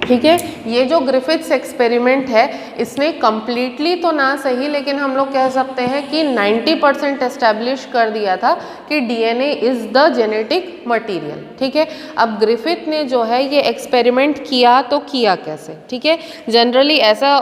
ठीक है, ये जो ग्रिफिथ्स एक्सपेरिमेंट है, इसने कम्प्लीटली तो ना सही, लेकिन हम लोग कह सकते हैं कि 90% एस्टैब्लिश कर दिया था कि DNA is the genetic material. ठीक है, अब ग्रिफिथ ने जो है ये एक्सपेरिमेंट किया, तो किया कैसे? ठीक है, जनरली ऐसा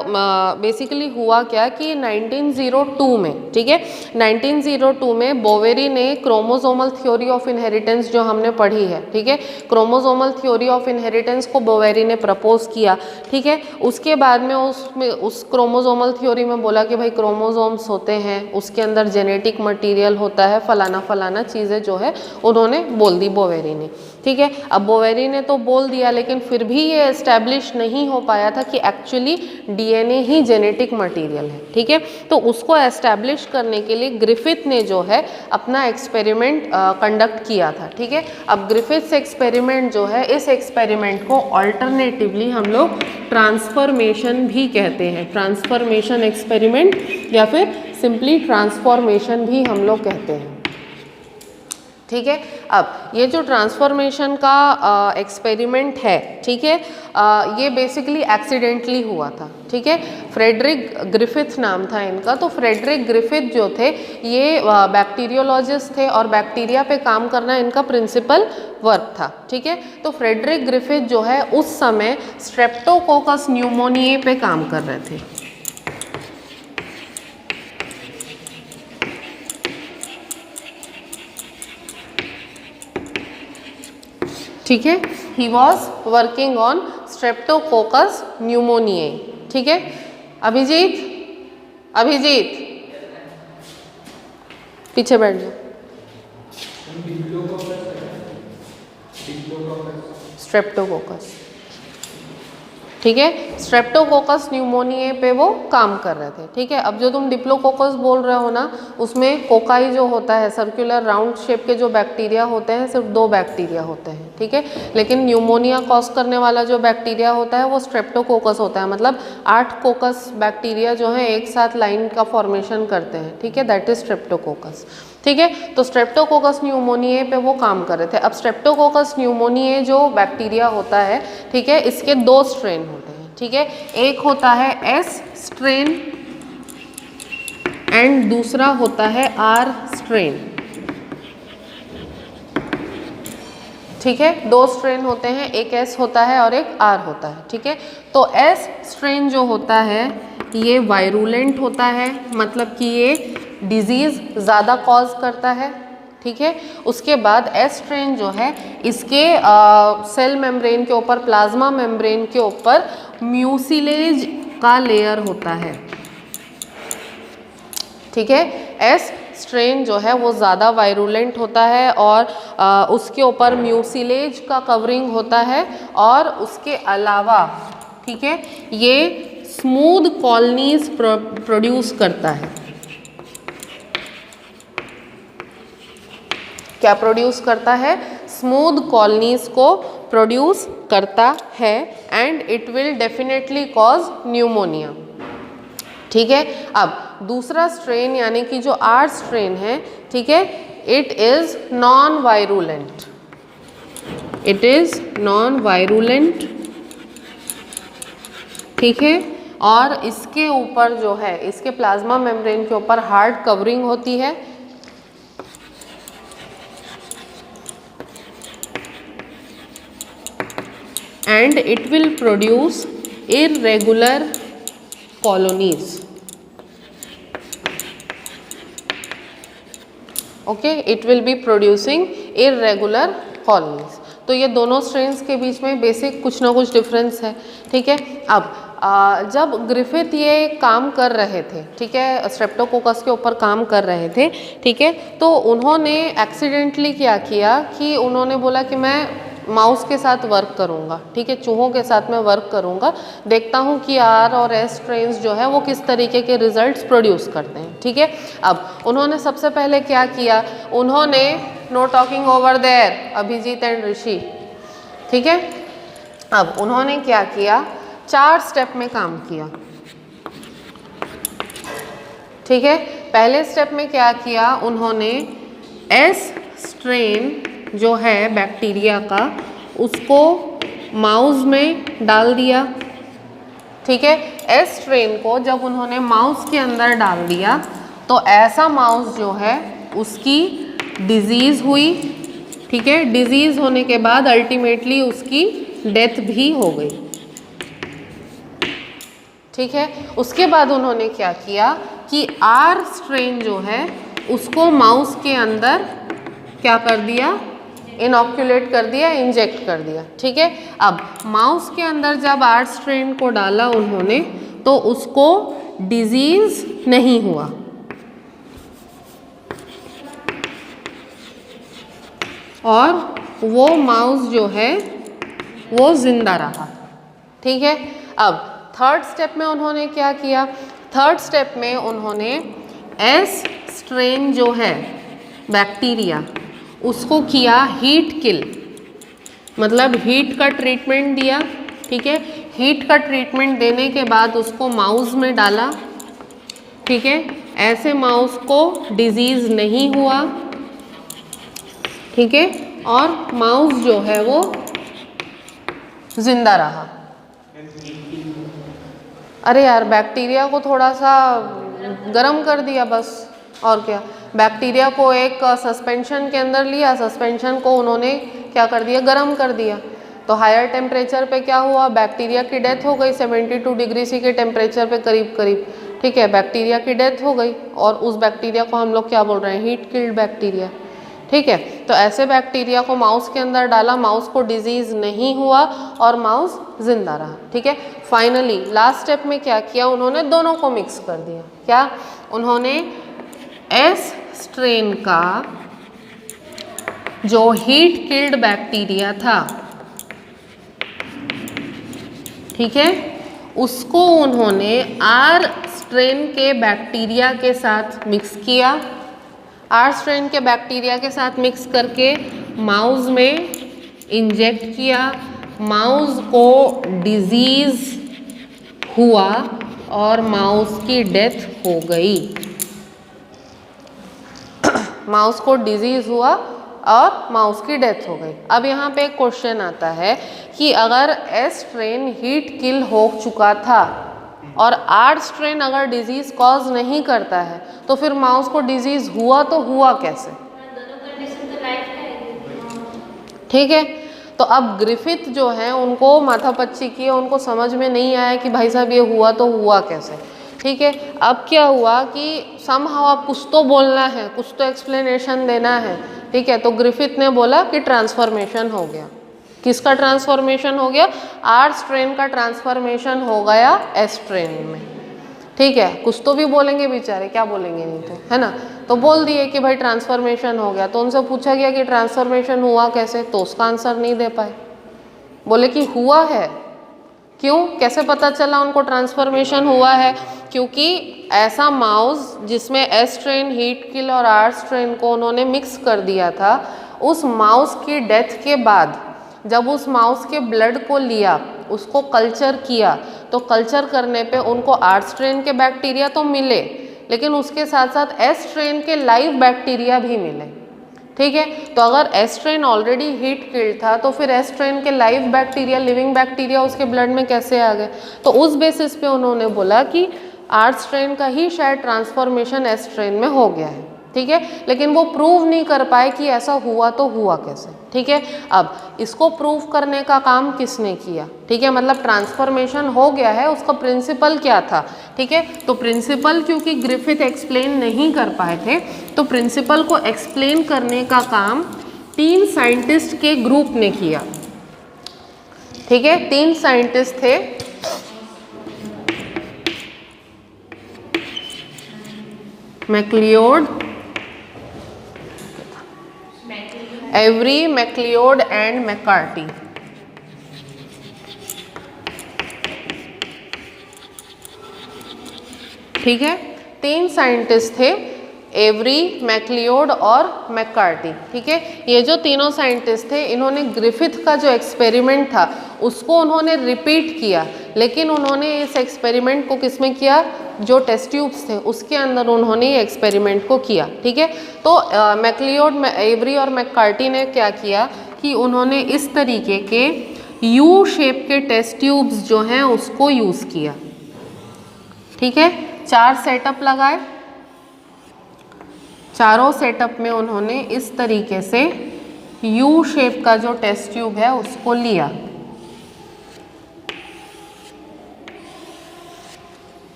बेसिकली हुआ क्या कि 1902 में, ठीक है, 1902 में बोवेरी ने क्रोमोसोमल थ्योरी ऑफ इनहेरिटेंस जो हमने पढ़ी है, ठीक है, क्रोमोसोमल थ्योरी ऑफ इनहेरिटेंस को बोवेरी ने प्रपोज किया। ठीक है, उसके बाद में उस क्रोमोसोमल थ्योरी में बोला कि भाई क्रोमोसोम्स होते हैं, उसके अंदर जेनेटिक मटेरियल होता है, फलाना फलाना चीज़ें जो है उन्होंने बोल दी बोवेरी ने। ठीक है, अब बोवेरी ने तो बोल दिया, लेकिन फिर भी ये एस्टैब्लिश नहीं हो पाया था कि एक्चुअली DNA ही जेनेटिक मटेरियल है। ठीक है, तो उसको एस्टैब्लिश करने के लिए ग्रिफिथ ने जो है अपना एक्सपेरिमेंट कंडक्ट किया था। ठीक है, अब ग्रिफिथ्स एक्सपेरिमेंट जो है, इस एक्सपेरिमेंट को ऑल्टरनेटिवली हम लोग ट्रांसफॉर्मेशन भी कहते हैं, ट्रांसफॉर्मेशन एक्सपेरिमेंट या फिर सिंपली ट्रांसफॉर्मेशन भी हम लोग कहते हैं। ठीक है, अब ये जो ट्रांसफॉर्मेशन का एक्सपेरिमेंट है, ठीक है, ये बेसिकली एक्सीडेंटली हुआ था। ठीक है, फ्रेडरिक ग्रिफिथ नाम था इनका। तो फ्रेडरिक ग्रिफिथ जो थे, ये बैक्टीरियोलॉजिस्ट थे और बैक्टीरिया पे काम करना इनका प्रिंसिपल वर्क था। ठीक है, तो फ्रेडरिक ग्रिफिथ जो है उस समय स्ट्रेप्टोकोकस न्यूमोनिये पे काम कर रहे थे। ठीक है, he was working on Streptococcus pneumoniae. ठीक है, अभिजीत पीछे बैठ जाओ। स्ट्रेप्टोकोकस, ठीक है, स्ट्रेप्टोकोकस न्यूमोनिये पे वो काम कर रहे थे। ठीक है, अब जो तुम डिप्लोकोकस बोल रहे हो ना, उसमें कोकाई जो होता है, सर्कुलर राउंड शेप के जो बैक्टीरिया होते हैं, सिर्फ 2 बैक्टीरिया होते हैं। ठीक है, लेकिन न्यूमोनिया कॉज करने वाला जो बैक्टीरिया होता है वो स्ट्रेप्टोकोकस होता है, मतलब 8 कोकस बैक्टीरिया जो है एक साथ लाइन का फॉर्मेशन करते हैं। ठीक है, दैट इज स्ट्रेप्टोकोकस। ठीक है, तो स्ट्रेप्टोकोकस न्यूमोनिये पे वो काम कर रहे थे। अब स्ट्रेप्टोकोकस न्यूमोनिये जो बैक्टीरिया होता है, ठीक है, इसके 2 स्ट्रेन होते हैं। ठीक है, एक होता है S स्ट्रेन एंड दूसरा होता है R स्ट्रेन। ठीक है, 2 स्ट्रेन होते हैं, एक S होता है और एक R होता है। ठीक है, तो S स्ट्रेन जो होता है ये वायरुलेंट होता है, मतलब कि ये डिजीज़ ज़्यादा कॉज करता है। ठीक है। उसके बाद एस स्ट्रेन जो है इसके सेल मेम्ब्रेन के ऊपर, प्लाज्मा मेम्ब्रेन के ऊपर म्यूसिलेज का लेयर होता है, ठीक है। एस स्ट्रेन जो है वो ज़्यादा वायरुलेंट होता है और उसके ऊपर म्यूसिलेज का कवरिंग होता है और उसके अलावा, ठीक है, ये स्मूथ कॉलोनीज प्रोड्यूस करता है। क्या प्रोड्यूस करता है? स्मूथ कॉलोनीज को प्रोड्यूस करता है and it will definitely cause pneumonia, ठीक है। अब दूसरा स्ट्रेन यानी कि जो आर स्ट्रेन है, ठीक है, it is non virulent, it is non virulent, ठीक है। और इसके ऊपर जो है, इसके प्लाज्मा मेम्ब्रेन के ऊपर हार्ड कवरिंग होती है, and it will produce irregular colonies, okay, it will be producing irregular colonies। तो ये दोनों स्ट्रेन्स के बीच में बेसिक कुछ ना कुछ डिफरेंस है, ठीक है। अब जब ग्रिफिथ ये काम कर रहे थे, ठीक है, स्ट्रेप्टोकोकस के ऊपर काम कर रहे थे, ठीक है, तो उन्होंने एक्सीडेंटली क्या किया कि उन्होंने बोला कि मैं माउस के साथ वर्क करूंगा, ठीक है, चूहों के साथ मैं वर्क करूंगा, देखता हूं कि आर और एस स्ट्रेन्स जो है वो किस तरीके के रिजल्ट्स प्रोड्यूस करते हैं, ठीक है। अब उन्होंने सबसे पहले क्या किया, उन्होंने no talking over there Abhijeet and Rishi, ठीक है। अब उन्होंने क्या किया, 4 स्टेप में काम किया, ठीक है। पहले स्टेप में क्या किया, उन्होंने एस स्ट्रेन जो है बैक्टीरिया का उसको माउस में डाल दिया, ठीक है। एस स्ट्रेन को जब उन्होंने माउस के अंदर डाल दिया तो ऐसा माउस जो है उसकी डिजीज़ हुई, ठीक है। डिजीज़ होने के बाद अल्टीमेटली उसकी डेथ भी हो गई, ठीक है। उसके बाद उन्होंने क्या किया कि आर स्ट्रेन जो है उसको माउस के अंदर क्या कर दिया, इनॉक्यूलेट कर दिया, इंजेक्ट कर दिया, ठीक है। अब माउस के अंदर जब आर स्ट्रेन को डाला उन्होंने तो उसको डिजीज नहीं हुआ, और वो माउस जो है वो जिंदा रहा, ठीक है। अब थर्ड स्टेप में उन्होंने क्या किया, थर्ड स्टेप में उन्होंने एस स्ट्रेन जो है बैक्टीरिया उसको किया हीट किल, मतलब हीट का ट्रीटमेंट दिया, ठीक है। हीट का ट्रीटमेंट देने के बाद उसको माउस में डाला, ठीक है। ऐसे माउस को डिजीज़ नहीं हुआ, ठीक है, और माउस जो है वो जिंदा रहा। अरे यार, बैक्टीरिया को थोड़ा सा गर्म कर दिया बस, और क्या। बैक्टीरिया को एक सस्पेंशन के अंदर लिया, सस्पेंशन को उन्होंने क्या कर दिया, गर्म कर दिया, तो हायर टेम्परेचर पे क्या हुआ, बैक्टीरिया की डेथ हो गई 72 डिग्री सी के टेम्परेचर पे करीब करीब, ठीक है। बैक्टीरिया की डेथ हो गई और उस बैक्टीरिया को हम लोग क्या बोल रहे हैं, हीट किल्ड बैक्टीरिया, ठीक है। तो ऐसे बैक्टीरिया को माउस के अंदर डाला, माउस को डिजीज़ नहीं हुआ और माउस जिंदा रहा, ठीक है। फाइनली लास्ट स्टेप में क्या किया, उन्होंने दोनों को मिक्स कर दिया। क्या, उन्होंने एस स्ट्रेन का जो हीट किल्ड बैक्टीरिया था, ठीक है, उसको उन्होंने आर स्ट्रेन के बैक्टीरिया के साथ मिक्स किया। आर स्ट्रेन के बैक्टीरिया के साथ मिक्स करके माउस में इंजेक्ट किया, माउस को डिजीज़ हुआ और माउस की डेथ हो गई। माउस को डिजीज़ हुआ और माउस की डेथ हो गई। अब यहाँ पे एक क्वेश्चन आता है कि अगर एस स्ट्रेन हीट किल हो चुका था और आर स्ट्रेन अगर डिजीज़ कॉज नहीं करता है तो फिर माउस को डिजीज़ हुआ तो हुआ कैसे, ठीक है। तो अब ग्रिफिथ जो है उनको माथापच्ची की, उनको समझ में नहीं आया कि भाई साहब ये हुआ तो हुआ कैसे। ठीक है। अब क्या हुआ कि समहाउ आप कुछ तो बोलना है, कुछ तो एक्सप्लेनेशन देना है, ठीक है। तो ग्रिफिथ ने बोला कि ट्रांसफॉर्मेशन हो गया। किसका ट्रांसफॉर्मेशन हो गया? आर स्ट्रेन का ट्रांसफॉर्मेशन हो गया एस ट्रेन में, ठीक है। कुछ तो भी बोलेंगे बेचारे, क्या बोलेंगे नहीं तो, है ना। तो बोल दिए कि भाई ट्रांसफॉर्मेशन हो गया। तो उनसे पूछा गया कि ट्रांसफॉर्मेशन हुआ कैसे, तो उसका आंसर नहीं दे पाए। बोले कि हुआ है। क्यों, कैसे पता चला उनको ट्रांसफॉर्मेशन हुआ है? क्योंकि ऐसा माउस जिसमें एस स्ट्रेन, हीट किल और आर स्ट्रेन को उन्होंने मिक्स कर दिया था, उस माउस की डेथ के बाद जब उस माउस के ब्लड को लिया, उसको कल्चर किया, तो कल्चर करने पे उनको आर स्ट्रेन के बैक्टीरिया तो मिले, लेकिन उसके साथ साथ एस स्ट्रेन के लाइव बैक्टीरिया भी मिले, ठीक है। तो अगर S strain already heat killed था, तो फिर एस स्ट्रेन के लाइव बैक्टीरिया, लिविंग बैक्टीरिया उसके ब्लड में कैसे आ गए? तो उस बेसिस पे उन्होंने बोला कि आर स्ट्रेन का ही शायद ट्रांसफॉर्मेशन एस स्ट्रेन में हो गया है, ठीक है। लेकिन वो प्रूव नहीं कर पाए कि ऐसा हुआ तो हुआ कैसे, ठीक है। अब इसको प्रूव करने का काम किसने किया, ठीक है। मतलब ट्रांसफॉर्मेशन हो गया है, उसका प्रिंसिपल क्या था, ठीक है। तो प्रिंसिपल क्योंकि ग्रिफिथ एक्सप्लेन नहीं कर पाए थे, तो प्रिंसिपल को एक्सप्लेन करने का काम 3 साइंटिस्ट के ग्रुप ने किया, ठीक है। 3 साइंटिस्ट थे, MacLeod, Avery, MacLeod and McCarty, ठीक है। 3 साइंटिस्ट थे, एवरी, मैक्लियोड और मैककार्टी, ठीक है। ये जो तीनों साइंटिस्ट थे, इन्होंने ग्रिफिथ का जो एक्सपेरिमेंट था उसको उन्होंने रिपीट किया, लेकिन उन्होंने इस एक्सपेरिमेंट को किस में किया? जो टेस्ट ट्यूब्स थे उसके अंदर उन्होंने ये एक्सपेरिमेंट को किया, ठीक है। तो मैक्लियोड, एवरी और मैककार्टी ने क्या किया कि उन्होंने इस तरीके के यू शेप के टेस्ट ट्यूब्स जो हैं उसको यूज़ किया, ठीक है। 4 सेटअप लगाए, चारों सेटअप में उन्होंने इस तरीके से यू शेप का जो टेस्ट ट्यूब है उसको लिया,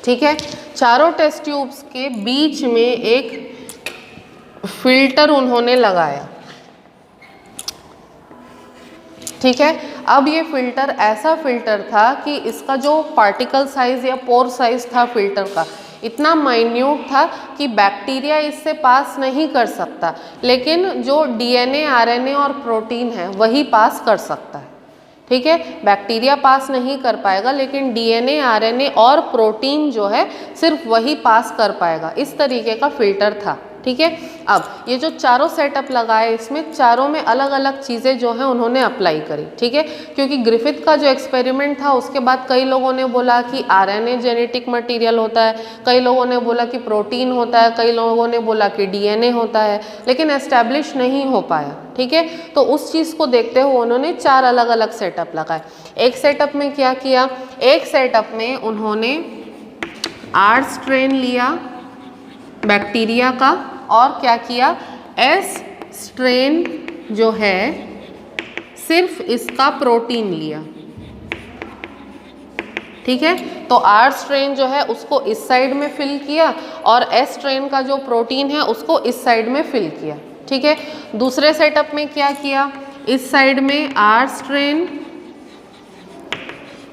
ठीक है। चारों टेस्ट ट्यूब्स के बीच में एक फिल्टर उन्होंने लगाया, ठीक है। अब ये फिल्टर ऐसा फिल्टर था कि इसका जो पार्टिकल साइज या पोर साइज था फिल्टर का, इतना माइन्यूट था कि बैक्टीरिया इससे पास नहीं कर सकता, लेकिन जो डीएनए, आरएनए और प्रोटीन है वही पास कर सकता है, ठीक है। बैक्टीरिया पास नहीं कर पाएगा, लेकिन डीएनए, आरएनए और प्रोटीन जो है सिर्फ वही पास कर पाएगा। इस तरीके का फिल्टर था, ठीक है। अब ये जो चारों सेटअप लगाए, इसमें चारों में अलग अलग चीज़ें जो हैं उन्होंने अप्लाई करी, ठीक है। क्योंकि ग्रिफिथ का जो एक्सपेरिमेंट था उसके बाद कई लोगों ने बोला कि आरएनए जेनेटिक मटेरियल होता है, कई लोगों ने बोला कि प्रोटीन होता है, कई लोगों ने बोला कि डीएनए होता है, लेकिन एस्टैब्लिश नहीं हो पाया, ठीक है। तो उस चीज़ को देखते हुए उन्होंने 4 अलग अलग सेटअप लगाए। एक सेटअप में क्या किया? एक सेटअप में उन्होंने आर स्ट्रेन लिया बैक्टीरिया का, और क्या किया? एस स्ट्रेन जो है सिर्फ इसका प्रोटीन लिया, ठीक है। तो आर स्ट्रेन जो है उसको इस साइड में फिल किया, और एस स्ट्रेन का जो प्रोटीन है उसको इस साइड में फिल किया, ठीक है। दूसरे सेटअप में क्या किया? इस साइड में आर स्ट्रेन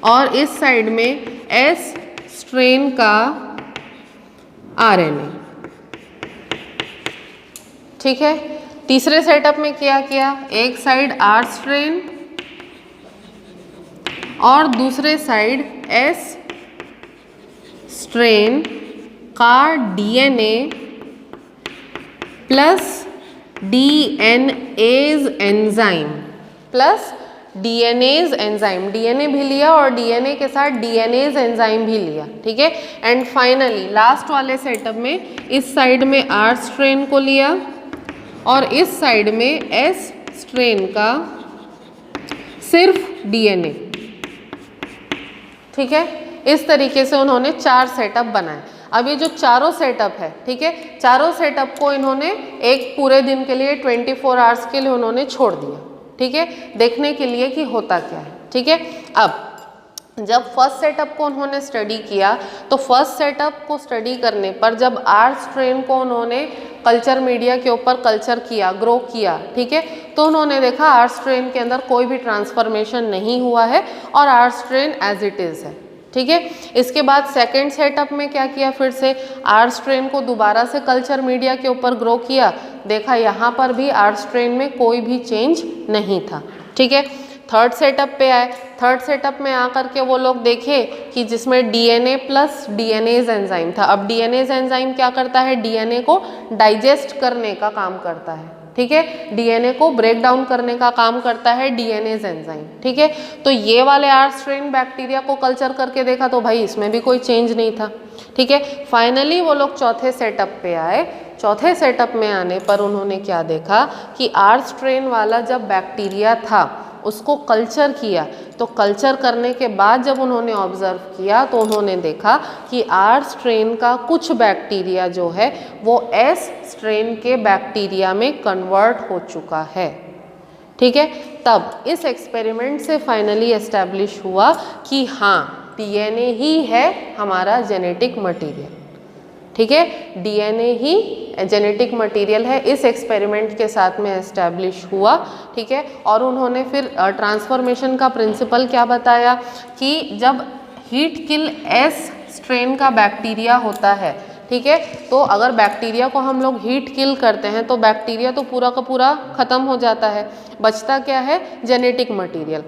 और इस साइड में एस स्ट्रेन का आरएनए, ठीक है। तीसरे सेटअप में क्या किया? एक साइड आर स्ट्रेन और दूसरे साइड एस स्ट्रेन का DNA plus DNAs enzyme plus DNAs enzyme, DNA भी लिया और डीएनए के साथ डीएनएज एंजाइम भी लिया, ठीक है। एंड फाइनली लास्ट वाले सेटअप में इस साइड में आर स्ट्रेन को लिया और इस साइड में एस स्ट्रेन का सिर्फ डीएनए, ठीक है। इस तरीके से उन्होंने 4 सेटअप बनाए। अब ये जो चारों सेटअप है, ठीक है, चारों सेटअप को इन्होंने एक पूरे दिन के लिए 24 आवर्स के लिए उन्होंने छोड़ दिया, ठीक है, देखने के लिए कि होता क्या है। ठीक है, अब जब फर्स्ट सेटअप को उन्होंने स्टडी किया तो फर्स्ट सेटअप को स्टडी करने पर जब आर स्ट्रेन को उन्होंने कल्चर मीडिया के ऊपर कल्चर किया, ग्रो किया, ठीक है, तो उन्होंने देखा आर स्ट्रेन के अंदर कोई भी ट्रांसफॉर्मेशन नहीं हुआ है और R strain as it is है। ठीक है, इसके बाद सेकेंड सेटअप में क्या किया, फिर से आर स्ट्रेन को दोबारा से कल्चर मीडिया के ऊपर ग्रो किया, देखा यहाँ पर भी आर स्ट्रेन में कोई भी चेंज नहीं था। ठीक है, थर्ड सेटअप पे आए, थर्ड सेटअप में आकर के वो लोग देखे कि जिसमें डीएनए प्लस डीएनएज एंजाइम था। अब डीएनएज एंजाइम क्या करता है, डीएनए को डाइजेस्ट करने का काम करता है। ठीक है, डीएनए को ब्रेक डाउन करने का काम करता है डीएनएज एंजाइम। ठीक है, तो ये वाले आर स्ट्रेन बैक्टीरिया को कल्चर करके देखा तो भाई इसमें भी कोई चेंज नहीं था। ठीक है, फाइनली वो लोग चौथे सेटअप पे आए। चौथे सेटअप में आने पर उन्होंने क्या देखा कि आर स्ट्रेन वाला जब बैक्टीरिया था उसको कल्चर किया, तो कल्चर करने के बाद जब उन्होंने ऑब्जर्व किया तो उन्होंने देखा कि आर स्ट्रेन का कुछ बैक्टीरिया जो है वो एस स्ट्रेन के बैक्टीरिया में कन्वर्ट हो चुका है। ठीक है, तब इस एक्सपेरिमेंट से फाइनली एस्टैब्लिश हुआ कि हाँ, डीएनए ही है हमारा जेनेटिक मटेरियल। ठीक है, डीएनए ही जेनेटिक मटेरियल है, इस एक्सपेरिमेंट के साथ में एस्टैब्लिश हुआ। ठीक है, और उन्होंने फिर ट्रांसफॉर्मेशन का प्रिंसिपल क्या बताया कि जब हीट किल एस स्ट्रेन का बैक्टीरिया होता है, ठीक है, तो अगर बैक्टीरिया को हम लोग हीट किल करते हैं तो बैक्टीरिया तो पूरा का पूरा ख़त्म हो जाता है, बचता क्या है, जेनेटिक मटेरियल।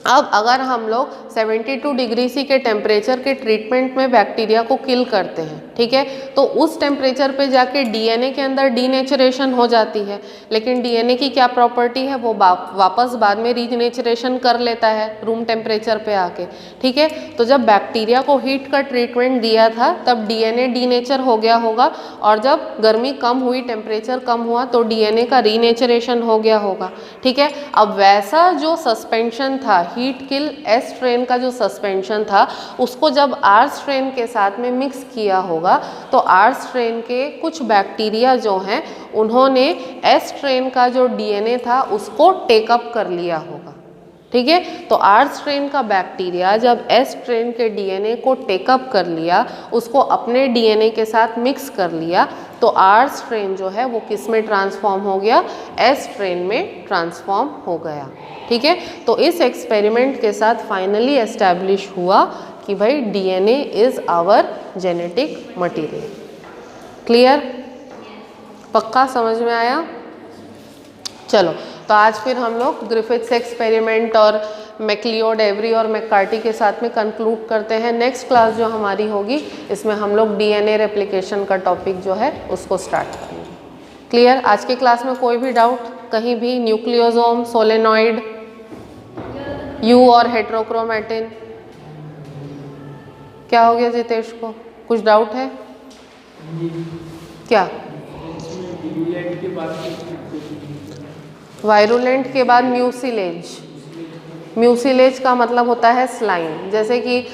अब अगर हम लोग 72 डिग्री सी के टेम्परेचर के ट्रीटमेंट में बैक्टीरिया को किल करते हैं, ठीक है, तो उस टेम्परेचर पे जाके डीएनए के अंदर डीनेचुरेशन हो जाती है, लेकिन डीएनए की क्या प्रॉपर्टी है, वो वापस बाद में रीनेचुरेशन कर लेता है रूम टेम्परेचर पे आके। ठीक है, तो जब बैक्टीरिया को हीट का ट्रीटमेंट दिया था तब डीएनए डीनेचर हो गया होगा, और जब गर्मी कम हुई, टेम्परेचर कम हुआ तो डीएनए का रीनेचुरेशन हो गया होगा। ठीक है, अब वैसा जो सस्पेंशन था, हीट किल एस स्ट्रेन का जो सस्पेंशन था, उसको जब आर स्ट्रेन के साथ में मिक्स किया होगा तो आर स्ट्रेन के कुछ बैक्टीरिया जो हैं उन्होंने एस स्ट्रेन का जो डीएनए था उसको टेकअप कर लिया होगा। ठीक है, तो आर स्ट्रेन का बैक्टीरिया जब एस स्ट्रेन के डीएनए को टेकअप कर लिया, उसको अपने डीएनए के साथ मिक्स कर लिया, तो आर स्ट्रेन जो है वो किस में ट्रांसफॉर्म हो गया, एस स्ट्रेन में ट्रांसफॉर्म हो गया। ठीक है, तो इस एक्सपेरिमेंट के साथ फाइनली एस्टैब्लिश हुआ कि भाई DNA is our genetic material. Clear, पक्का समझ में आया? चलो, तो आज फिर हम लोग ग्रिफिथ्स एक्सपेरिमेंट और मैक्लियोड, एवरी और मैककार्टी के साथ में कंक्लूड करते हैं। नेक्स्ट क्लास जो हमारी होगी इसमें हम लोग डीएनए रेप्लिकेशन का टॉपिक जो है उसको स्टार्ट करेंगे। क्लियर, आज की क्लास में कोई भी डाउट कहीं भी, न्यूक्लियोसोम, सोलेनॉइड, यू और हेट्रोक्रोमैटिन, क्या हो गया जितेश को, कुछ डाउट है क्या? वायरुलेंट के बाद म्यूसिलेज। म्यूसिलेज का मतलब होता है स्लाइम। जैसे कि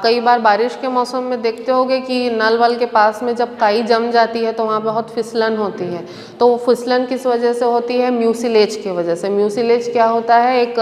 कई बार बारिश के मौसम में देखते होगे कि नल वल के पास में जब काई जम जाती है तो वहाँ बहुत फिसलन होती है, तो वो फिसलन किस वजह से होती है, म्यूसिलेज की वजह से। म्यूसिलेज क्या होता है, एक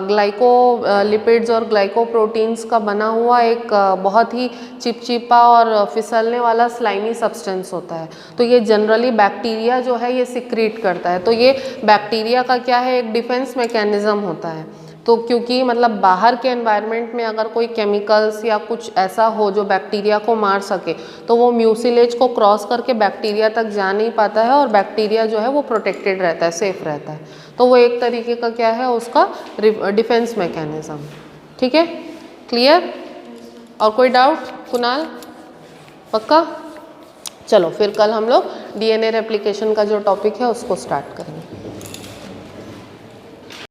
ग्लाइकोलिपिड्स और ग्लाइकोप्रोटीन्स का बना हुआ एक बहुत ही चिपचिपा और फिसलने वाला स्लाइमी सब्सटेंस होता है। तो ये जनरली बैक्टीरिया जो है ये सिक्रीट करता है। तो ये बैक्टीरिया का क्या है, एक डिफेंस मैकेनिज्म होता है। तो क्योंकि मतलब बाहर के एनवायरनमेंट में अगर कोई केमिकल्स या कुछ ऐसा हो जो बैक्टीरिया को मार सके, तो वो म्यूसिलेज को क्रॉस करके बैक्टीरिया तक जा नहीं पाता है और बैक्टीरिया जो है वो प्रोटेक्टेड रहता है, सेफ रहता है। तो वो एक तरीके का क्या है, उसका डिफेंस मैकेनिज्म। ठीक है, क्लियर? और कोई डाउट कुणाल, पक्का? चलो फिर कल हम लोग डीएनए रेप्लिकेशन का जो टॉपिक है उसको स्टार्ट करेंगे।